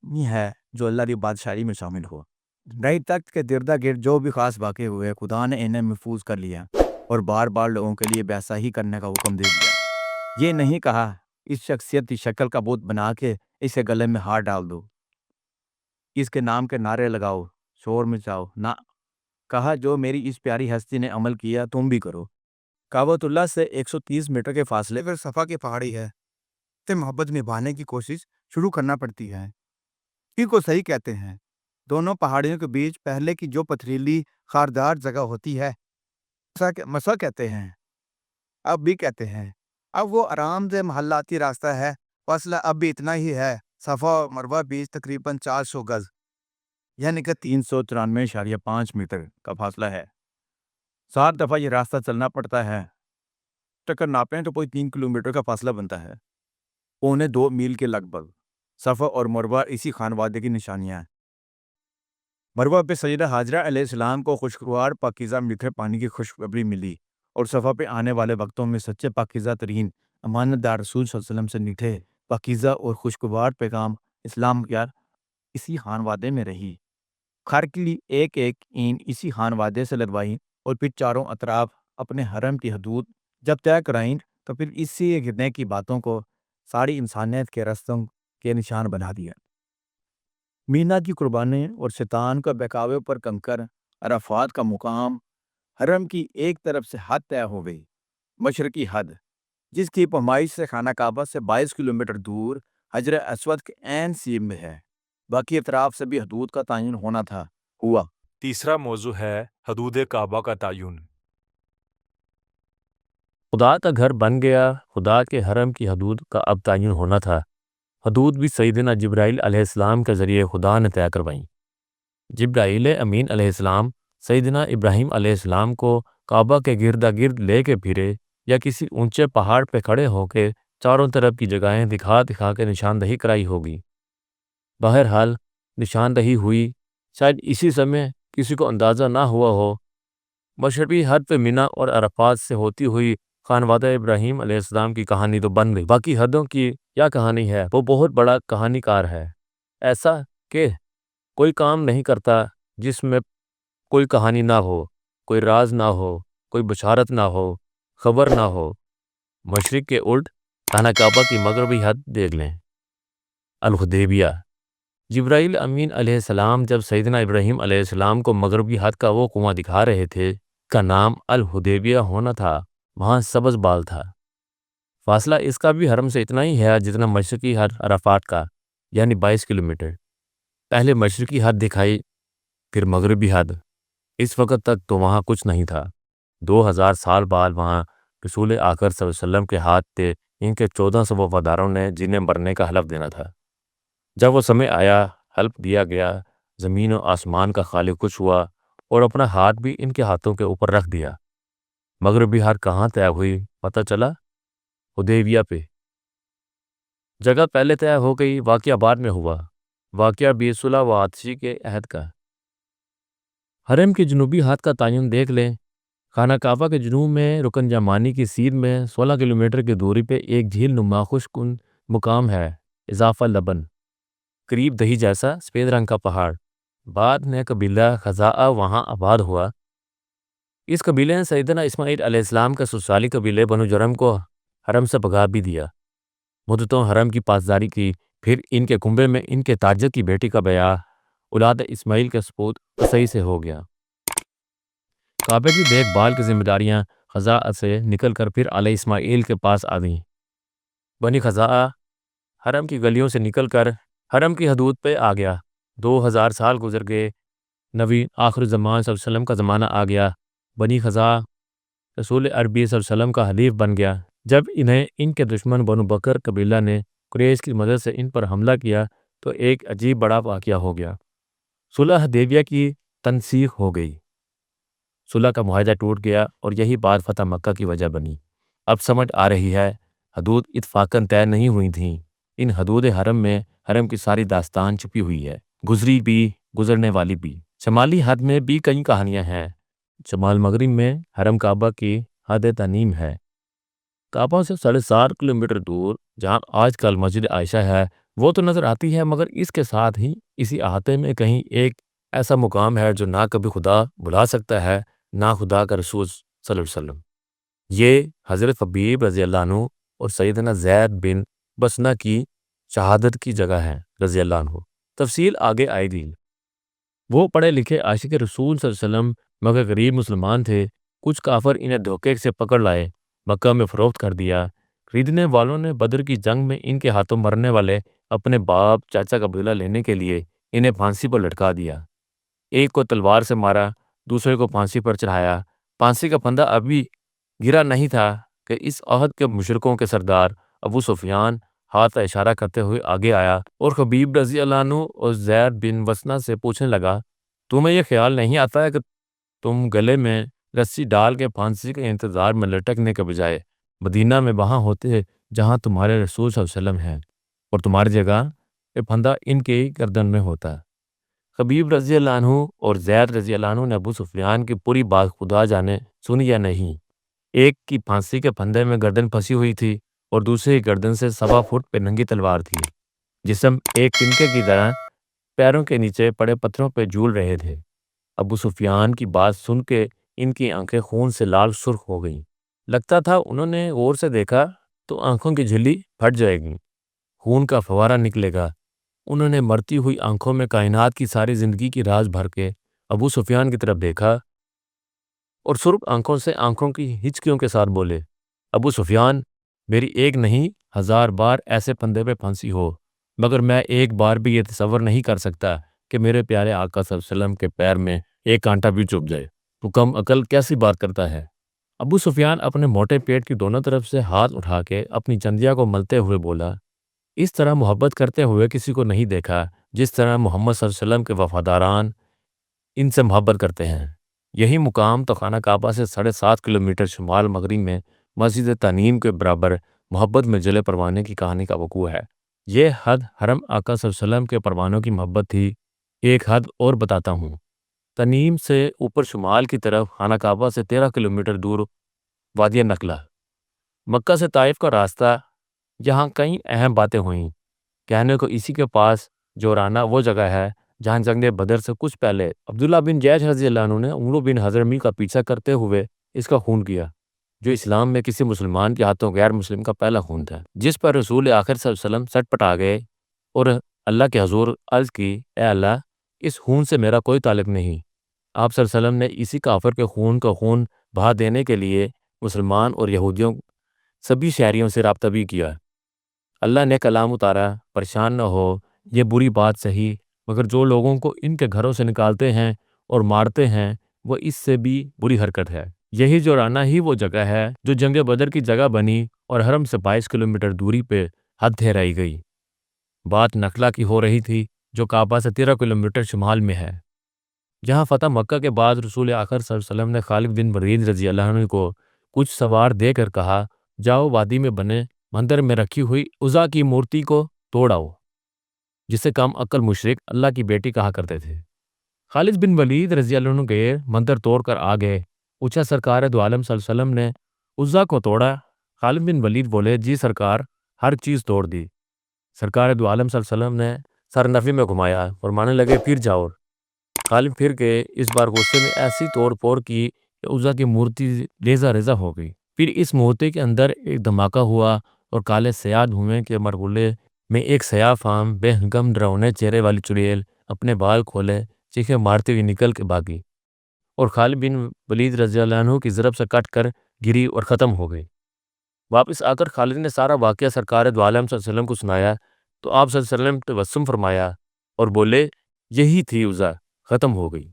یہ ہے جو اللہ کی بادشاہی میں شامل ہو۔ نئی تخت کے گردا گرد جو بھی خاص واقع ہوئے خدا نے انہیں محفوظ کر لیا اور بار بار لوگوں کے لیے ویسا ہی کرنے کا حکم دے دیا۔ یہ نہیں کہا اس شخصیت کی شکل کا بت بنا کے اسے گلے میں ہار ڈال دو۔ اس کے نام کے نعرے لگاؤ، شور مچاؤ نہ، کہا جو میری اس پیاری ہستی نے عمل کیا تم بھی کرو۔ کعبۃ اللہ سے 130 میٹر کے فاصلے پر صفا کی پہاڑی ہے، سے محبت نبھانے کی کوشش شروع کرنا پڑتی ہے۔ اسی کو صحیح کہتے ہیں۔ دونوں پہاڑیوں کے بیچ پہلے کی جو پتھریلی خاردار جگہ ہوتی ہے مسا کہتے ہیں، اب بھی کہتے ہیں۔ اب وہ آرام دہ محلاتی راستہ ہے، فاصلہ اب بھی اتنا ہی ہے۔ صفا اور مروہ بیچ تقریباً 400 گز یعنی کہ 393.5 میٹر کا فاصلہ ہے۔ 7 دفعہ یہ راستہ چلنا پڑتا ہے، ٹکر ناپیں تو کوئی 3 کلومیٹر کا فاصلہ بنتا ہے، پونے 2 میل کے لگ بھگ۔ صفا اور مروہ اسی خانوادے کی نشانیاں ہیں۔ مروہ پہ سیدہ حاجرہ علیہ السلام کو خوشگوار پاکیزہ میٹھے پانی کی خوشخبری ملی، اور صفا پہ آنے والے وقتوں میں سچے پاکیزہ ترین امانت دار رسول صلی اللہ علیہ وسلم سے میٹھے پاکیزہ اور خوشگوار پیغام اسلام یار اسی خانوادے میں رہی۔ خر کے لیے ایک ایک اینٹ اسی خانوادے سے لدوائی، اور پھر چاروں اطراف اپنے حرم کی حدود جب طے کرائیں تو پھر اسی گرنے کی باتوں کو ساری انسانیت کے رستوں کے نشان بنا دیا۔ مینا کی قربانی اور شیطان کا بہکاوے پر کنکر، عرفات کا مقام، حرم کی ایک طرف سے حد طے ہو گئی، مشرقی حد، جس کی پیمائش سے خانہ کعبہ سے 22 کلومیٹر دور حجر اسود کے عین سیب میں ہے۔ باقی اطراف سے بھی حدود کا تعین ہونا تھا، ہوا۔ تیسرا موضوع ہے حدود کعبہ کا تعین۔ خدا کا گھر بن گیا، خدا کے حرم کی حدود کا اب تعین ہونا تھا۔ حدود بھی سیدنا جبرائیل علیہ السلام کے ذریعے خدا نے طے کروائیں۔ جبرائیل امین علیہ السلام سیدنا ابراہیم علیہ السلام کو کعبہ کے گرد گرد لے کے پھرے، یا کسی اونچے پہاڑ پہ کھڑے ہو کے چاروں طرف کی جگہیں دکھا دکھا کے نشاندہی کرائی ہوگی۔ بہرحال نشاندہی ہوئی، شاید اسی سمے کسی کو اندازہ نہ ہوا ہو، مشرقی حد پہ مینا اور عرفات سے ہوتی ہوئی خانوادہ ابراہیم علیہ السلام کی کہانی تو بن گئی۔ باقی حدوں کی کیا کہانی ہے، وہ بہت بڑا کہانی کار ہے۔ ایسا کہ کوئی کام نہیں کرتا جس میں کوئی کہانی نہ ہو، کوئی راز نہ ہو، کوئی بشارت نہ ہو، خبر نہ ہو۔ مشرق کے الٹ خانہ کعبہ کی مغربی حد دیکھ لیں، الحدیبیہ۔ جبرائیل امین علیہ السلام جب سیدنا ابراہیم علیہ السلام کو مغربی حد کا وہ کنواں دکھا رہے تھے، کا نام الحدیبیہ ہونا تھا، وہاں سبز بال تھا۔ فاصلہ اس کا بھی حرم سے اتنا ہی ہے جتنا مشرقی حد عرفات کا، یعنی 22 کلومیٹر۔ پہلے مشرقی حد دکھائی، پھر مغربی حد۔ اس وقت تک تو وہاں کچھ نہیں تھا۔ 2000 سال بعد وہاں رسول آخر صلی اللہ علیہ وسلم کے ہاتھ تھے، ان کے 1400 وفاداروں نے جنہیں مرنے کا حلف دینا تھا۔ جب وہ سمے آیا، حلف دیا گیا، زمین و آسمان کا خالق خوش ہوا اور اپنا ہاتھ بھی ان کے ہاتھوں کے اوپر رکھ دیا۔ مغربی حد کہاں طے ہوئی پتہ چلا؟ حدیبیہ پہ۔ جگہ پہلے طے ہو گئی، واقعہ بعد میں ہوا۔ واقعہ بھی صلح و عطشی کے عہد کا۔ حرم کے جنوبی حد کا تعین دیکھ لیں۔ خانہ کعبہ کے جنوب میں رکن یمانی کی سیر میں 16 کلومیٹر کی دوری پہ ایک جھیل نما خشک مقام ہے، اضافہ لبن، قریب دہی جیسا سفید رنگ کا پہاڑ۔ بعد میں قبیلہ خزاعہ وہاں آباد ہوا۔ اس قبیلے نے سیدنا اسماعیل علیہ السلام کا سسرالی قبیلے بنو جرم کو حرم سے بھگا بھی دیا۔ مدتوں حرم کی پاسداری کی، پھر ان کے کنبے میں ان کے تاجر کی بیٹی کا بیاہ اولاد اسماعیل کے سپرد قصی سے ہو گیا۔ کعبے کی دیکھ بھال کی ذمہ داریاں خزاعہ سے نکل کر پھر علیہ اسماعیل کے پاس آ گئیں۔ بنی خزاعہ حرم کی گلیوں سے نکل کر حرم کی حدود پہ آ گیا۔ 2000 سال گزر گئے، نبی آخر زمان صلی اللہ علیہ وسلم کا زمانہ آ گیا۔ بنی خزاعہ رسول عربی صلی اللہ علیہ وسلم کا حلیف بن گیا۔ جب انہیں ان کے دشمن بنو بکر قبیلہ نے قریش کی مدد سے ان پر حملہ کیا تو ایک عجیب بڑا واقعہ ہو گیا۔ صلح حدیبیہ کی تنسیخ ہو گئی، صلح کا معاہدہ ٹوٹ گیا، اور یہی بات فتح مکہ کی وجہ بنی۔ اب سمجھ آ رہی ہے، حدود اتفاقاً طے نہیں ہوئی تھیں۔ ان حدود حرم میں حرم کی ساری داستان چھپی ہوئی ہے، گزری بھی، گزرنے والی بھی۔ شمالی حد میں بھی کئی کہانیاں ہیں۔ شمال مغرب میں حرم کعبہ کی حد تنیم ہے۔ کعبہ سے 7.5 کلومیٹر دور جہاں آج کل مسجد عائشہ ہے، وہ تو نظر آتی ہے، مگر اس کے ساتھ ہی اسی احاطے میں کہیں ایک ایسا مقام ہے جو نہ کبھی خدا بلا سکتا ہے، نہ خدا کا رسول صلی اللہ علیہ وسلم۔ یہ حضرت حبیب رضی اللہ عنہ اور سیدنا زید بن بسنہ کی شہادت کی جگہ ہے رضی اللہ عنہ۔ تفصیل آگے آئے گی۔ وہ پڑھے لکھے عاشق رسول صلی اللہ علیہ وسلم مگر غریب مسلمان تھے۔ کچھ کافر انہیں دھوکے سے پکڑ لائے، مکہ میں فروخت کر دیا۔ خریدنے والوں نے بدر کی جنگ میں ان کے ہاتھوں مرنے والے اپنے باپ چاچا کا بدلہ لینے کے لیے انہیں پھانسی پر لٹکا دیا۔ ایک کو تلوار سے مارا، دوسرے کو پھانسی پر چڑھایا۔ پھانسی کا پھندا ابھی گرا نہیں تھا کہ اس عہد کے مشرکوں کے سردار ابو سفیان ہاتھ اشارہ کرتے ہوئے آگے آیا اور خبیب رضی اللہ عنہ اور زید بن وسنہ سے پوچھنے لگا، تمہیں یہ خیال نہیں آتا ہے کہ تم گلے میں رسی ڈال کے پھانسی کے انتظار میں لٹکنے کے بجائے مدینہ میں وہاں ہوتے جہاں تمہارے رسول صلی اللہ علیہ وسلم ہیں اور تمہاری جگہ یہ پھندا ان کے ہی گردن میں ہوتا؟ خبیب رضی اللہ عنہ اور زید رضی اللہ عنہ نے ابو سفیان کی پوری بات خدا جانے سنی یا نہیں۔ ایک کی پھانسی کے پھندے میں گردن پھنسی ہوئی تھی اور دوسرے کی گردن سے 1.25 فٹ پہ ننگی تلوار تھی۔ جسم ایک تنکے کی طرح پیروں کے نیچے پڑے پتھروں پہ جھول رہے تھے۔ ابو سفیان کی بات سن کے ان کی آنکھیں خون سے لال سرخ ہو گئیں۔ لگتا تھا انہوں نے غور سے دیکھا تو آنکھوں کی جھلی پھٹ جائے گی، خون کا فوارہ نکلے گا۔ انہوں نے مرتی ہوئی آنکھوں میں کائنات کی ساری زندگی کی راز بھر کے ابو سفیان کی طرف دیکھا اور سرخ آنکھوں سے آنکھوں کی ہچکیوں کے ساتھ بولے، ابو سفیان، میری ایک نہیں 1000 بار ایسے پھندے پہ پھانسی ہو، مگر میں ایک بار بھی یہ تصور نہیں کر سکتا کہ میرے پیارے آقا صلی اللہ علیہ وسلم کے پیر میں ایک کانٹا بھی چبھ جائے۔ تو کم عقل کیسی بات کرتا ہے؟ ابو سفیان اپنے موٹے پیٹ کی دونوں طرف سے ہاتھ اٹھا کے اپنی چندیا کو ملتے ہوئے بولا، اس طرح محبت کرتے ہوئے کسی کو نہیں دیکھا جس طرح محمد صلی اللہ علیہ وسلم کے وفاداران ان سے محبت کرتے ہیں۔ یہی مقام تو خانہ کعبہ سے 7.5 کلومیٹر شمال مغرب میں مسجد تنعیم کے برابر محبت میں جلے پروانے کی کہانی کا وقوع ہے۔ یہ حد حرم آقا صلی اللہ علیہ وسلم کے پروانوں کی محبت تھی۔ ایک حد اور بتاتا ہوں، تنعیم سے اوپر شمال کی طرف خانہ کعبہ سے 13 کلومیٹر دور وادی نخلا، مکہ سے طائف کا راستہ، یہاں کئی اہم باتیں ہوئیں۔ کہنے کو اسی کے پاس جورانہ وہ جگہ ہے جہاں جنگ بدر سے کچھ پہلے عبداللہ بن جیش رضی اللہ عنہ نے عمرو بن حضرمی کا پیچھا کرتے ہوئے اس کا خون کیا، جو اسلام میں کسی مسلمان کے ہاتھوں غیر مسلم کا پہلا خون تھا، جس پر رسول آخر صلی اللہ علیہ وسلم سٹ پٹا گئے اور اللہ کے حضور عرض کی، اے اللہ، اس خون سے میرا کوئی تعلق نہیں۔ آپ صلی اللہ علیہ وسلم نے اسی کافر کے خون کا خون بہا دینے کے لیے مسلمان اور یہودیوں سبھی شہریوں سے رابطہ بھی کیا۔ اللہ نے کلام اتارا، پریشان نہ ہو، یہ بری بات صحیح، مگر جو لوگوں کو ان کے گھروں سے نکالتے ہیں اور مارتے ہیں وہ اس سے بھی بری حرکت ہے۔ یہی جورانہ ہی وہ جگہ ہے جو جنگ بدر کی جگہ بنی اور حرم سے 22 کلومیٹر دوری پہ حد ٹھہرائی گئی۔ بات نخلا کی ہو رہی تھی جو کعبہ سے 13 کلومیٹر شمال میں ہے۔ جہاں فتح مکہ کے بعد رسول آخر صلی اللہ علیہ وسلم نے خالد بن ولید رضی اللہ عنہ کو کچھ سوار دے کر کہا، جاؤ وادی میں بنے مندر میں رکھی ہوئی عزا کی مورتی کو توڑ آؤ، جسے کم عقل مشرک اللہ کی بیٹی کہا کرتے تھے۔ خالد بن ولید رضی اللہ عنہ گئے، مندر توڑ کر آ گئے، پوچھا سرکار دو عالم صلی اللہ علیہ وسلم نے عزا کو توڑا؟ خالد بن ولید بولے، جی سرکار، ہر چیز توڑ دی۔ سرکار دو عالم صلی اللہ علیہ وسلم نے سر نفی میں گھمایا، فرمانے لگے پھر جاؤ۔ خالد پھر کے اس بار غصے میں ایسی توڑ پھوڑ کی کہ عزا کی مورتی ریزہ ریزہ ہو گئی۔ پھر اس مورتی کے اندر ایک دھماکہ ہوا اور کالے سیاہ دھوئیں کے مرغلے میں ایک سیاہ فام بے ہنگم ڈراؤنے چہرے والی چڑیل اپنے بال کھولے چیخیں مارتے ہوئی نکل کے بھاگی اور خالد بن ولید رضی اللہ عنہ کی ضرب سے کٹ کر گری اور ختم ہو گئی۔ واپس آ کر خالد نے سارا واقعہ سرکار دو عالم صلی اللہ علیہ وسلم کو سنایا تو آپ صلی اللہ علیہ وسلم تبسم فرمایا اور بولے، یہی تھی عزا، ختم ہو گئی۔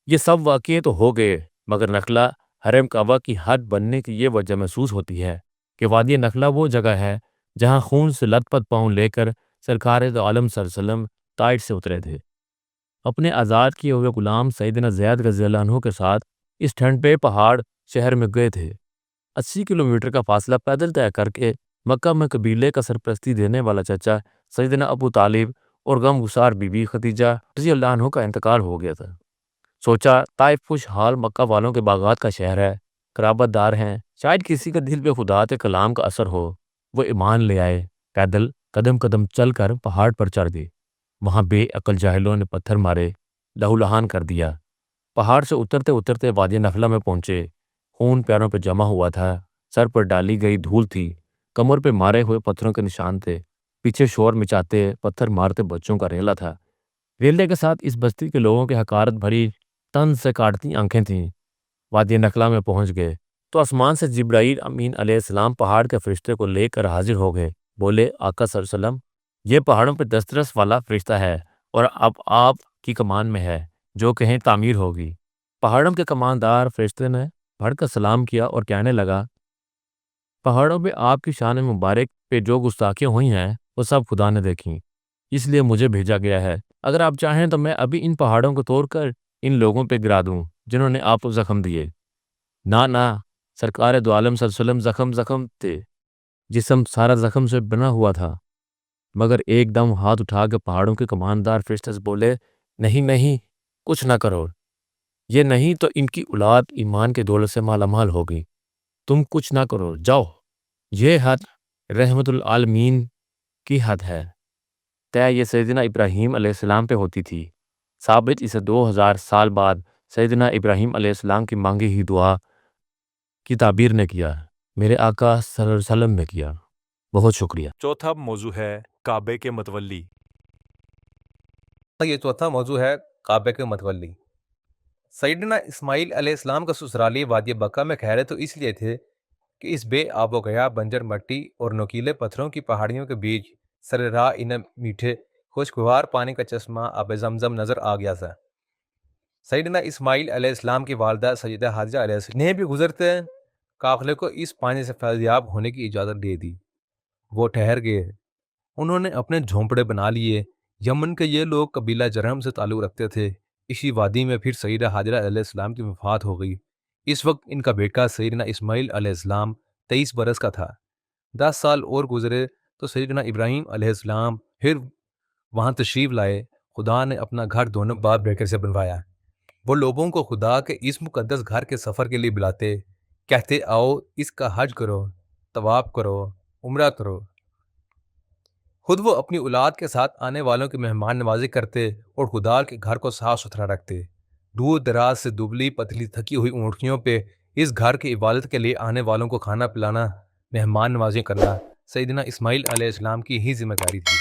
یہ سب واقعے تو ہو گئے، مگر نخلا حرم کعبہ کی حد بننے کی یہ وجہ محسوس ہوتی ہے کہ وادی نخلا وہ جگہ ہے جہاں خون سے لت پت پاؤں لے کر سرکار دو عالم صلی اللہ علیہ وسلم طائف سے اترے تھے۔ اپنے آزاد کیے ہوئے غلام سیدنا زید رضی اللہ عنہ کے ساتھ اس ٹھنڈ پہ پہاڑ شہر میں گئے تھے۔ 80 کلومیٹر کا فاصلہ پیدل طے کر کے مکہ میں قبیلے کا سرپرستی دینے والا چچا سیدنا ابو طالب اور غم گسار بی بی خدیجہ رضی اللہ عنہ کا انتقال ہو گیا تھا۔ سوچا طائف خوشحال مکہ والوں کے باغات کا شہر ہے، قرابت دار ہیں، شاید کسی کے دل پہ خدا کے کلام کا اثر ہو، وہ ایمان لے آئے، پیدل قدم قدم چل کر پہاڑ پر چڑھ گئے۔ وہاں بے عقل جاہلوں نے پتھر مارے، لہو لہان کر دیا۔ پہاڑ سے اترتے اترتے وادی نخلا میں پہنچے، خون پیروں پہ جمع ہوا تھا، سر پر ڈالی گئی دھول تھی، کمر پہ مارے ہوئے پتھروں کے نشان تھے، پیچھے شور مچاتے پتھر مارتے بچوں کا ریلا تھا۔ ریلے کے ساتھ اس بستی کے لوگوں کی حقارت بھری تن سے کاٹتی آنکھیں تھیں۔ وادی نخلا میں پہنچ گئے تو آسمان سے جبرائیل امین علیہ السلام پہاڑ کے فرشتے کو لے کر حاضر ہو گئے۔ بولے آقا صلی اللہ علیہ وسلم، یہ پہاڑوں پہ دسترس والا فرشتہ ہے اور اب آپ کی کمان میں ہے، جو کہیں تعمیر ہوگی۔ پہاڑوں کے کماندار فرشتے نے بڑھ کر سلام کیا اور کہنے لگا، پہاڑوں پہ آپ کی شان مبارک پہ جو گستاخیاں ہوئی ہیں وہ سب خدا نے دیکھیں، اس لیے مجھے بھیجا گیا ہے۔ اگر آپ چاہیں تو میں ابھی ان پہاڑوں کو توڑ کر ان لوگوں پہ گرا دوں جنہوں نے آپ کو زخم دیے۔ نہ سرکار دو عالم صلی اللہ علیہ وسلم زخم تھے، جسم سارا زخم سے بنا ہوا تھا۔ مگر ایک دم ہاتھ اٹھا کے پہاڑوں کے کماندار فرشتے سے بولے، نہیں کچھ نہ کرو، یہ نہیں تو ان کی اولاد ایمان کے دولت سے مالا مال ہوگی، تم کچھ نہ کرو، جاؤ۔ یہ حد رحمت العالمین کی حد ہے، طے یہ سیدنا ابراہیم علیہ السلام پہ ہوتی تھی، ثابت اسے 2000 سال بعد سیدنا ابراہیم علیہ السلام کی مانگی ہی دعا کی تعبیر نے کیا، میرے آقا صلی اللہ علیہ وسلم نے کیا۔ بہت شکریہ۔ چوتھا موضوع ہے کعبے کے متولی۔ یہ چوتھا موضوع ہے کعبے کے متولی۔ سیدنا اسماعیل علیہ السلام کا سسرالی وادی بقا میں ٹھہرے تو اس لیے تھے کہ اس بے آب و گیا بنجر مٹی اور نوکیلے پتھروں کی پہاڑیوں کے بیچ سر راہ انہیں میٹھے خوشگوار پانی کا چشمہ آب زمزم نظر آ گیا تھا۔ سیدنا اسماعیل علیہ السلام کی والدہ سیدہ حاجرہ علیہ السلام نے بھی گزرتے قافلے کو اس پانی سے فیضیاب ہونے کی اجازت دے دی۔ وہ ٹھہر گئے، انہوں نے اپنے جھونپڑے بنا لیے۔ یمن کے یہ لوگ قبیلہ جرہم سے تعلق رکھتے تھے۔ اسی وادی میں پھر سیدہ حاجرہ علیہ السلام کی وفات ہو گئی۔ اس وقت ان کا بیٹا سیدنا اسماعیل علیہ السلام 23 برس کا تھا۔ 10 سال اور گزرے تو سیدنا ابراہیم علیہ السلام پھر وہاں تشریف لائے۔ خدا نے اپنا گھر دونوں باپ بیٹے سے بنوایا۔ وہ لوگوں کو خدا کے اس مقدس گھر کے سفر کے لیے بلاتے، کہتے آؤ اس کا حج کرو، طواف کرو، عمرہ کرو۔ خود وہ اپنی اولاد کے ساتھ آنے والوں کی مہمان نوازی کرتے اور خدا کے گھر کو صاف ستھرا رکھتے۔ دور دراز سے دبلی پتلی تھکی ہوئی اونٹنیوں پہ اس گھر کی عبادت کے لیے آنے والوں کو کھانا پلانا، مہمان نوازی کرنا سیدنا اسماعیل علیہ السلام کی ہی ذمہ داری تھی۔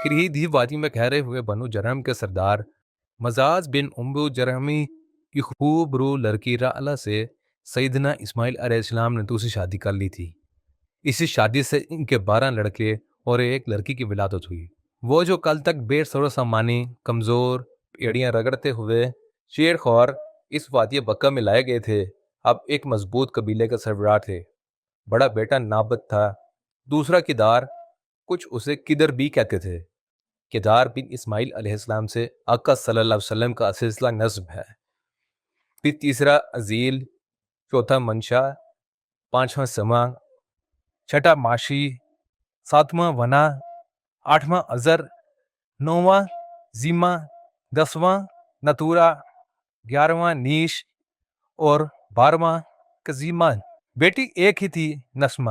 کرہی دی وادی میں ٹھہرے ہوئے بنو جرہم کے سردار مزاز بن امبو جرہمی کی خوب رو لڑکی رعلہ سے سیدنا اسماعیل علیہ السلام نے دوسری شادی کر لی تھی۔ اسی شادی سے ان کے 12 لڑکے اور ایک لڑکی کی ولادت ہوئی۔ وہ جو کل تک بے سر و سامانی، کمزور، ایڑیاں رگڑتے ہوئے شیر خوار اس وادی بقا میں لائے گئے تھے، اب ایک مضبوط قبیلے کے سربراہ تھے۔ بڑا بیٹا نابت تھا، دوسرا کدار، کچھ اسے کدر بھی کہتے تھے۔ کدار بن اسماعیل علیہ السلام سے آقا صلی اللہ علیہ وسلم کا سلسلہ نسب ہے۔ پھر تیسرا عزیل، چوتھا منشا، پانچواں سما، چھٹا معاشی، ساتواں ونا، آٹھواں ازر، نواں زیما، 10واں نتورا، 11واں نیش اور 12واں کزیما۔ بیٹی ایک ہی تھی، نسمہ۔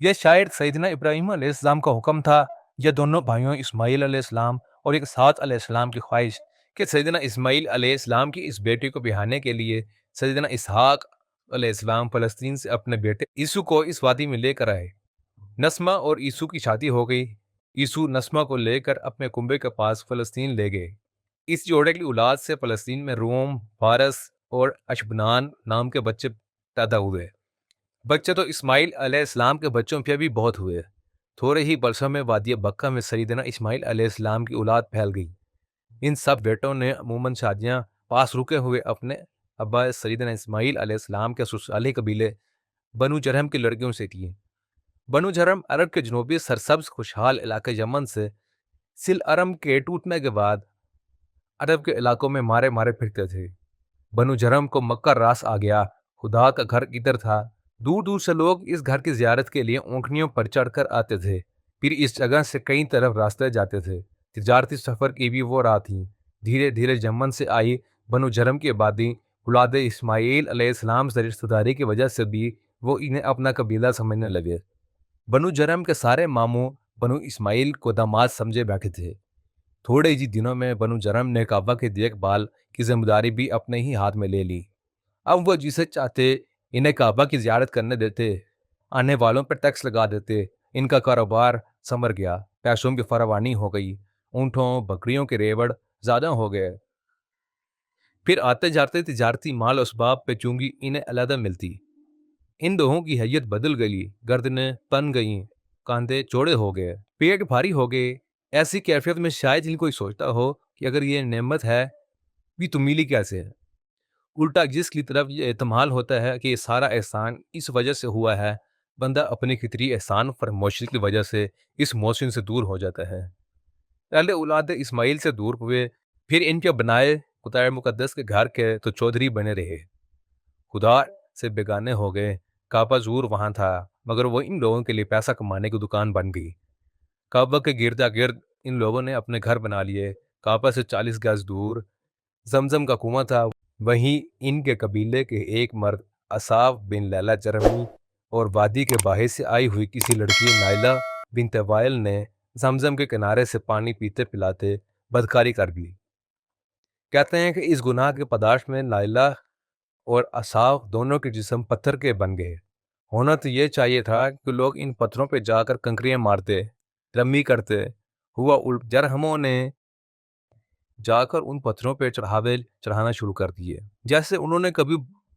یہ شاید سیدنا ابراہیم علیہ السلام کا حکم تھا یا دونوں بھائیوں اسماعیل علیہ السلام اور ایک ساتھ علیہ السلام کی خواہش کہ سیدنا اسماعیل علیہ السلام کی اس بیٹی کو بہانے کے لیے سیدنا اسحاق علیہ السلام فلسطین سے اپنے بیٹے عیسو کو اس وادی میں لے کر آئے۔ نسمہ اور عیسو کی شادی ہو گئی۔ عیسو نسمہ کو لے کر اپنے کنبے کے پاس فلسطین لے گئے۔ اس جوڑے کی اولاد سے فلسطین میں روم، فارس اور اشبنان نام کے بچے پیدا ہوئے۔ بچے تو اسماعیل علیہ السلام کے بچوں پہ بھی بہت ہوئے۔ تھوڑے ہی برسوں میں وادی بقا میں سیدنا اسماعیل علیہ السلام کی اولاد پھیل گئی۔ ان سب بیٹوں نے عموماً شادیاں پاس رکے ہوئے اپنے ابا سیدنا اسماعیل علیہ السلام کے سسرالی قبیلے بنو جرہم کی لڑکیوں سے کی۔ بنو جرہم عرب کے جنوبی سرسبز خوشحال علاقے یمن سے سل ارم کے ٹوٹنے کے بعد عرب کے علاقوں میں مارے پھرتے تھے۔ بنو جرہم کو مکہ راس آ گیا، خدا کا گھر ادھر تھا۔ دور دور سے لوگ اس گھر کی زیارت کے لیے اونٹنیوں پر چڑھ کر آتے تھے۔ پھر اس جگہ سے کئی طرف راستے جاتے تھے۔ تجارتی سفر کی بھی وہ راہ تھی۔ دھیرے دھیرے یمن سے آئی بنو جرہم کی آبادی اولاد اسماعیل علیہ السلام سے رشتہ داری کی وجہ سے بھی وہ انہیں اپنا قبیلہ سمجھنے لگے۔ بنو جرہم کے سارے ماموں بنو اسماعیل کو داماد سمجھے بیٹھے تھے۔ تھوڑے ہی دنوں میں بنو جرہم نے کعبہ کی دیکھ بھال کی ذمہ داری بھی اپنے ہی ہاتھ میں لے لی۔ اب وہ جسے چاہتے انہیں کعبہ کی زیارت کرنے دیتے، آنے والوں پر ٹیکس لگا دیتے۔ ان کا کاروبار سنور گیا، پیسوں کی فراوانی ہو گئی۔ اونٹوں، بکریوں کے ریوڑ زیادہ ہو گئے۔ پھر آتے جاتے تجارتی مال و اسباب پہ چونگی انہیں علیحدہ ملتی۔ ان دوہوں کی حیت بدل گئی، گردنیں پن گئیں، کاندھے چوڑے ہو گئے، پیٹ بھاری ہو گئے۔ ایسی کیفیت میں شاید ہی کوئی سوچتا ہو کہ اگر یہ نعمت ہے بھی تو ملی کیسے ہے۔ الٹا جس کی طرف یہ احتمال ہوتا ہے کہ یہ سارا احسان اس وجہ سے ہوا ہے، بندہ اپنی فطری احسان فراموشی کی وجہ سے اس موسم سے دور ہو جاتا ہے۔ پہلے اولاد اسماعیل سے دور ہوئے، پھر ان کے بنائے خدا مقدس کے گھر کے تو چودھری بنے رہے، خدا سے بیگانے ہو گئے۔ کعبہ زور وہاں تھا مگر وہ ان لوگوں کے لیے پیسہ کمانے کی دکان بن گئی۔ کعبہ کے گردا گرد ان لوگوں نے اپنے گھر بنا لیے۔ کعبہ سے 40 گز دور زمزم کا کنواں تھا، وہیں ان کے قبیلے کے ایک مرد اصاف بن لیلہ جرمی اور وادی کے باہر سے آئی ہوئی کسی لڑکی نائلہ بنت وائل نے زمزم کے کنارے سے پانی پیتے پلاتے بدکاری کر دی۔ کہتے ہیں کہ اس گناہ کے پاداش میں نائلہ اور اصاف دونوں کے جسم پتھر کے بن گئے۔ ہونا تو یہ چاہیے تھا کہ لوگ ان پتھروں پہ جا کر کنکریاں مارتے، رمی کرتے، ہوا جرہموں نے جا کر ان پتھروں پہ چڑھاوے چڑھانا شروع کر دیے، جیسے انہوں نے کبھی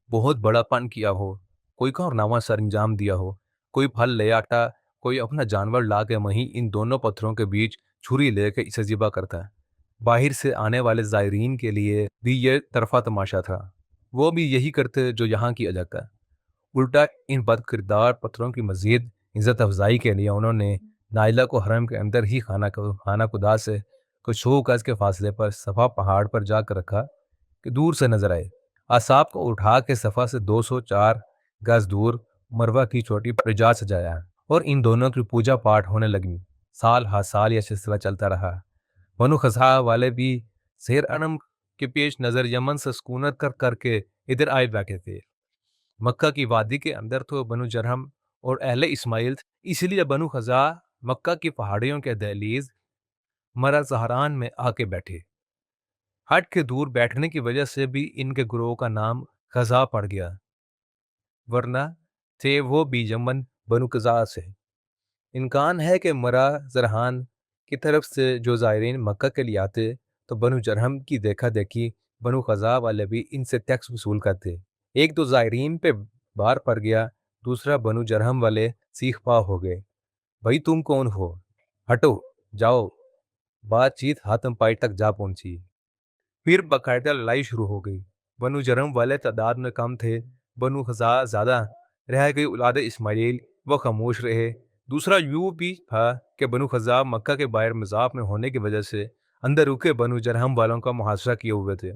بہت بڑا پن کیا ہو، کوئی کارنامہ سر انجام دیا ہو، کوئی پھل لے آتا، کوئی اپنا جانور لا کے وہیں ان دونوں پتھروں کے بیچ چھری لے کے اسے ذبح کرتا ہے۔ باہر سے آنے والے زائرین کے لیے بھی یہ طرفہ تماشا تھا، وہ بھی یہی کرتے جو یہاں کیا جاتا ہے۔ الٹا ان بد کردار پتھروں کی مزید عزت افزائی کے لیے انہوں نے نائلہ کو حرم کے اندر ہی خانہ خدا سے کچھ 100 گز کے فاصلے پر صفا پہاڑ پر جا کر رکھا کہ دور سے نظر آئے۔ اصحاب کو اٹھا کے صفا سے 204 گز دور مروہ کی چوٹی پر جا سجایا اور ان دونوں کی پوجا پاٹ ہونے لگی۔ سال ہر سال یہ سلسلہ چلتا رہا۔ بنو خزاعہ والے بھی سیر انم کے پیش نظر یمن سے سکونت کر کے ادھر آئے بیٹھے تھے۔ مکہ کی وادی کے اندر تو بنو جرہم اور اہل اسماعیل تھے، اس لیے بنو خزاعہ مکہ کی پہاڑیوں کے دہلیز مرا زہران میں آ کے بیٹھے۔ ہٹ کے دور بیٹھنے کی وجہ سے بھی ان کے گروہ کا نام خزاعہ پڑ گیا، ورنہ تھے وہ بھی یمن بنو خزاعہ سے۔ امکان ہے کہ مرا زہران کی طرف سے جو زائرین مکہ کے لیے آتے تو بنو جرہم کی دیکھا دیکھی بنو خزاعہ والے بھی ان سے ٹیکس وصول کرتے۔ ایک دو زائرین پہ بار پڑ گیا، دوسرا بنو جرہم والے سیخ پا ہو گئے، بھائی تم کون ہو، ہٹو جاؤ۔ بات چیت حاتم پائی تک جا پہنچی، پھر باقاعدہ لڑائی شروع ہو گئی۔ بنو جرہم والے تعداد میں کم تھے، بنو خزاعہ زیادہ، رہ گئی اولاد اسماعیل، وہ خاموش رہے۔ دوسرا یوں بھی تھا کہ بنو خزاعہ مکہ کے باہر مضاف میں ہونے کی وجہ سے اندر رکے بنو جرہم والوں کا محاصرہ کیے ہوئے تھے۔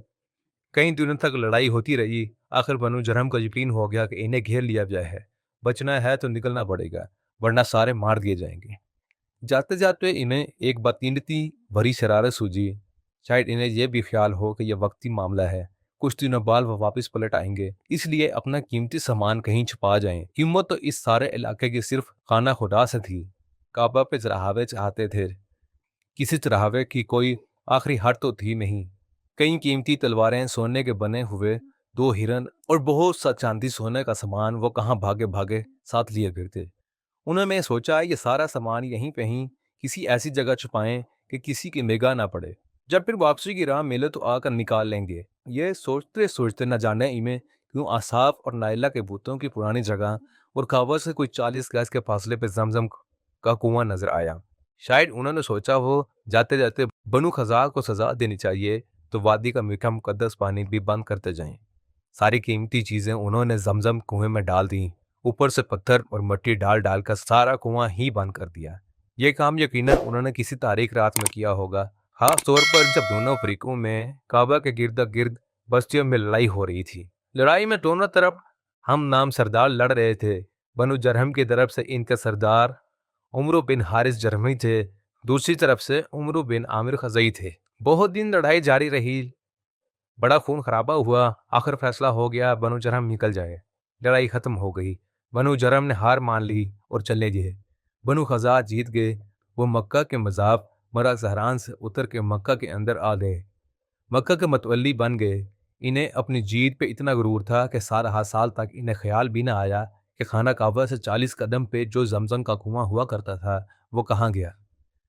کئی دنوں تک لڑائی ہوتی رہی، آخر بنو جرہم کا یقین ہو گیا کہ انہیں گھیر لیا گیا ہے، بچنا ہے تو نکلنا پڑے گا ورنہ سارے مار دیے جائیں گے۔ جاتے جاتے انہیں ایک بدقسمتی بھری شرارت سوجی، شاید انہیں یہ بھی خیال ہو کہ یہ وقتی معاملہ ہے، کچھ دنوں بعد وہ واپس پلٹ آئیں گے، اس لیے اپنا قیمتی سامان کہیں چھپا جائیں۔ ہمت تو اس سارے علاقے کی صرف خانہ خدا سے تھی۔ کعبہ پہ چڑھاوے چاہتے تھے، کسی چڑھاوے کی کوئی آخری حد تو تھی نہیں۔ کئی قیمتی تلواریں، سونے کے بنے ہوئے 2 ہرن اور بہت سا چاندی سونے کا سامان وہ کہاں بھاگے بھاگے ساتھ لیے پھرتے۔ انہوں نے سوچا یہ سارا سامان یہیں پہ ہی کسی ایسی جگہ چھپائیں کہ کسی کی نگاہ نہ پڑے، جب پھر واپسی کی راہ ملے تو آ کر نکال لیں گے۔ یہ سوچتے سوچتے نہ جانے میں کیوں اصحاب اور نائلہ کے بتوں کی پرانی جگہ اور کعبہ سے کوئی 40 گز کے فاصلے پہ زمزم کا کنواں نظر آیا۔ شاید انہوں نے سوچا وہ جاتے جاتے بنو خزاعہ کو سزا دینی چاہیے تو وادی کا میٹھا مقدس پانی بھی بند کرتے جائیں۔ ساری قیمتی چیزیں انہوں نے زمزم کنویں میں ڈال دیں، اوپر سے پتھر اور مٹی ڈال ڈال کر سارا کنواں ہی بند کر دیا۔ یہ کام یقیناً انہوں نے کسی تاریک رات میں کیا ہوگا، خاص طور پر جب دونوں فریقوں میں کعبہ کے گرد گرد بستیوں میں لڑائی ہو رہی تھی۔ لڑائی میں دونوں طرف ہم نام سردار لڑ رہے تھے۔ بنو جرہم کی طرف سے ان کے سردار عمرو بن حارث جرمی تھے، دوسری طرف سے عمرو بن عامر خزاعی تھے۔ بہت دن لڑائی جاری رہی، بڑا خون خرابہ ہوا، آخر فیصلہ ہو گیا بنو جرہم نکل جائے۔ لڑائی ختم ہو گئی، بنو جرہم نے ہار مان لی اور چلے گئے۔ بنو خزاعہ جیت گئے، وہ مکہ کے مضاف مرا زہران سے اتر کے مکہ کے اندر آ گئے، مکہ کے متولی بن گئے۔ انہیں اپنی جیت پہ اتنا غرور تھا کہ سارا سال تک انہیں خیال بھی نہ آیا کہ خانہ کعبہ سے 40 قدم پہ جو زمزم کا کنواں ہوا کرتا تھا وہ کہاں گیا۔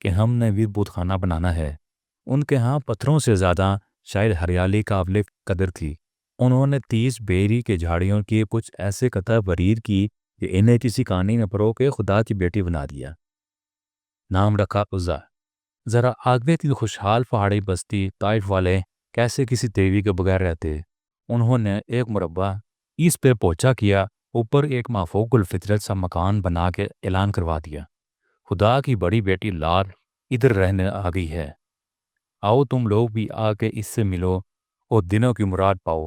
کہ ہم نے بھی بت خانہ بنانا ہے۔ ان کے ہاں پتھروں سے زیادہ شاید ہریالی قابل قدر تھی۔ انہوں نے 30 بیری کے جھاڑیوں کی کچھ ایسے قطع برید کی کہ انہیں کسی کہانی میں پرو کے خدا کی بیٹی بنا دیا۔ نام رکھا عزا۔ ذرا آگے تھی خوشحال پہاڑی بستی طائف والے کیسے کسی دیوی کے بغیر رہتے۔ انہوں نے ایک مربع اس پہ پہنچا کیا، اوپر ایک مافوق الفطرت سا مکان بنا کے اعلان کروا دیا، خدا کی بڑی بیٹی لات ادھر رہنے آ گئی ہے، آؤ تم لوگ بھی آ کے اس سے ملو اور دنوں کی مراد پاؤ۔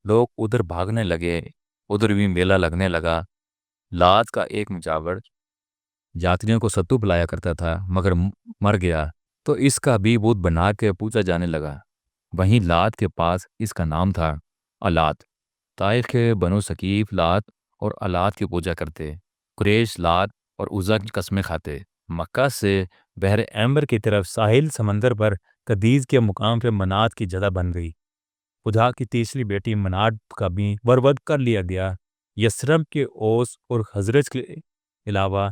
لوگ ادھر بھاگنے لگے، ادھر بھی میلہ لگنے لگا۔ لات کا ایک مجاور جاتریوں کو ستو پلایا کرتا تھا مگر مر گیا تو اس کا بھی بت بنا کے پوجا جانے لگا۔ وہیں لات کے پاس اس کا نام تھا الات۔ طائف کے بنو ثقیف لات اور الات کی پوجا کرتے، قریش لات اور عزا کی قسمیں کھاتے۔ مکہ سے بحر ایمبر کی طرف ساحل سمندر پر قدیز کے مقام پہ منات کی جگہ بن گئی۔ خدا کی تیسری بیٹی منات کا بھی برود کر لیا گیا۔ یثرب کے اوس اور خزرج کے علاوہ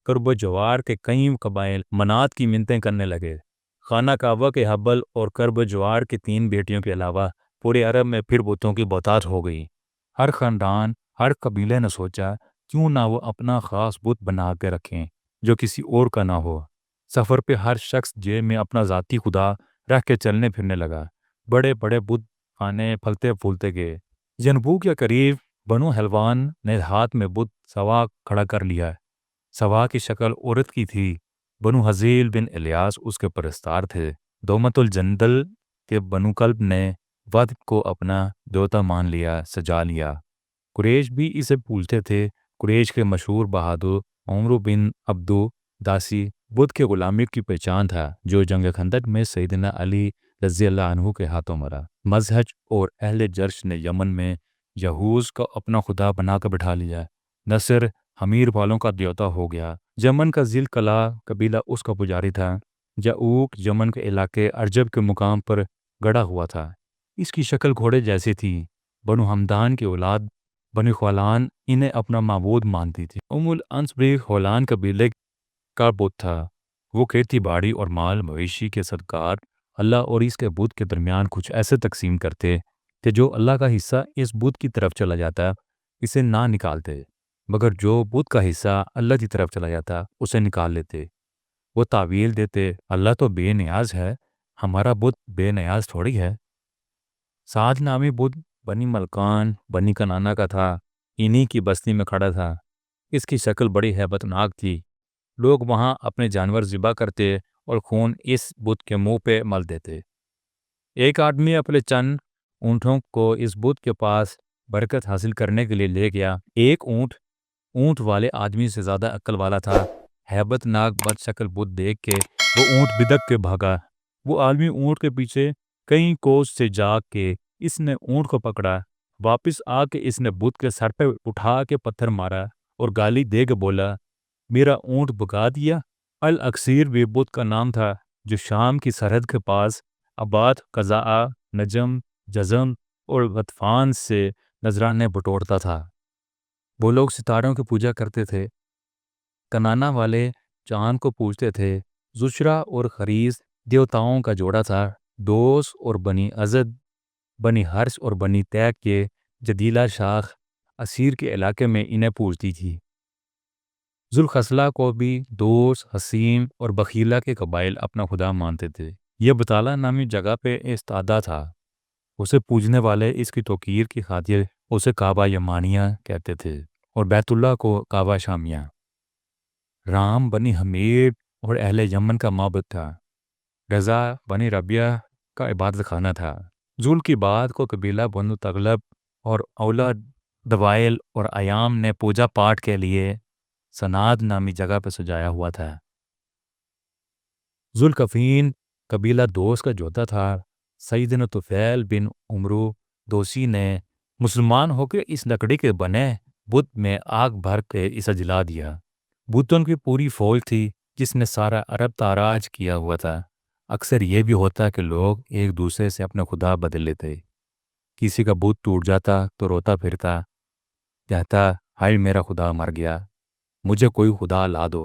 کرب و جوار کے کئی قبائل منات کی منتیں کرنے لگے۔ خانہ کعبہ کے حبل اور کرب و جوار کی 3 بیٹیوں کے علاوہ پورے عرب میں پھر بتوں کی بہتات ہو گئی۔ ہر خاندان، ہر قبیلے نے سوچا کیوں نہ وہ اپنا خاص بت بنا کے رکھیں جو کسی اور کا نہ ہو۔ سفر پہ ہر شخص جیب میں اپنا ذاتی خدا رکھ کے چلنے پھرنے لگا۔ بڑے بڑے بت خانے پھلتے پھولتے گئے۔ جنبو کے قریب بنو حلوان نے ہاتھ میں بت سوا کھڑا کر لیا۔ سوا کی شکل عورت کی تھی۔ بنو حزیل بن الیاس اس کے پرستار تھے۔ دومت الجندل کے بنو کلب نے ود کو اپنا دیوتا مان لیا، سجا لیا۔ قریش بھی اسے پوجتے تھے۔ قریش کے مشہور بہادر عمرو بن عبدو داسی بدھ کے غلامی کی پہچان تھا، جو جنگ خندق میں سیدنا علی رضی اللہ عنہ کے ہاتھوں مرا۔ مزہج اور اہل جرش نے یمن میں یہوز کو اپنا خدا بنا کر بٹھا لیا۔ نصر حمیر والوں کا دیوتا ہو گیا۔ یمن کا ذیل قلعہ قبیلہ اس کا پجاری تھا۔ جعوق یمن کے علاقے ارجب کے مقام پر گڑا ہوا تھا۔ اس کی شکل گھوڑے جیسی تھی۔ بنو ہمدان کی اولاد بنی خولان انہیں اپنا معبود مانتی تھی۔ الانس بھی خولان قبیلے کا بت تھا۔ وہ کھیتی باڑی اور مال مویشی کے صدقات اللہ اور اس کے بت کے درمیان کچھ ایسے تقسیم کرتے کہ جو اللہ کا حصہ اس بت کی طرف چلا جاتا اسے نہ نکالتے، مگر جو بت کا حصہ اللہ کی طرف چلا جاتا اسے نکال لیتے۔ وہ تعویل دیتے، اللہ تو بے نیاز ہے، ہمارا بت بے نیاز تھوڑی ہے۔ سعد نامی بت بنی ملکان بنی کنانا کا تھا، انہی کی بستی میں کھڑا تھا۔ اس کی شکل بڑی ہیبت ناک تھی۔ لوگ وہاں اپنے جانور ذبح کرتے اور خون اس بت کے منہ پہ مل دیتے۔ ایک آدمی اپنے چند اونٹوں کو اس بت کے پاس برکت حاصل کرنے کے لیے لے گیا۔ ایک اونٹ والے آدمی سے زیادہ عقل والا تھا۔ ہیبت ناک بد شکل بت دیکھ کے وہ اونٹ بدک کے بھاگا۔ وہ آدمی اونٹ کے پیچھے کئی کوس سے جا کے اس نے اونٹ کو پکڑا۔ واپس آ کے اس نے بت کے سر پہ اٹھا کے پتھر مارا اور گالی دے کے بولا، میرا اونٹ بگا دیا۔ الاکثیر بھی بت کا نام تھا، جو شام کی سرحد کے پاس آباد قضاء، نجم، جزم اور غطفان سے نذرانے بٹورتا تھا۔ وہ لوگ ستاروں کی پوجا کرتے تھے۔ کنانا والے چاند کو پوجتے تھے۔ زشرا اور خریز دیوتاؤں کا جوڑا تھا۔ دوس اور بنی ازد، بنی ہرش اور بنی تیگ کے جدیلہ شاخ اسیر کے علاقے میں انہیں پوجتی تھی۔ ذوالخصلہ کو بھی دوس، حسیم اور بخیلہ کے قبائل اپنا خدا مانتے تھے۔ یہ بطالہ نامی جگہ پہ استادہ تھا۔ اسے پوجنے والے اس کی توقیر کی خاطر اسے کعبہ یمانیہ کہتے تھے اور بیت اللہ کو کعبہ شامیہ۔ رام بنی حمیر اور اہل یمن کا معبد تھا۔ رضا بنی ربیہ کا عبادت خانہ تھا۔ ذول کی بات کو قبیلہ بنو تغلب اور اولا دوائل اور ایام نے پوجا پاٹ کے لیے سناد نامی جگہ پہ سجایا ہوا تھا۔ ذوالکفین قبیلہ دوس کا جوتا تھا۔ سیدنا طفیل بن عمرو دوسی نے مسلمان ہو کے اس لکڑی کے بنے بت میں آگ بھر کے اسے جلا دیا۔ بتوں کی پوری فوج تھی جس نے سارا عرب تاراج کیا ہوا تھا۔ اکثر یہ بھی ہوتا کہ لوگ ایک دوسرے سے اپنے خدا بدل لیتے۔ کسی کا بت ٹوٹ جاتا تو روتا پھرتا، کہتا ہائے میرا خدا مر گیا، مجھے کوئی خدا لا دو۔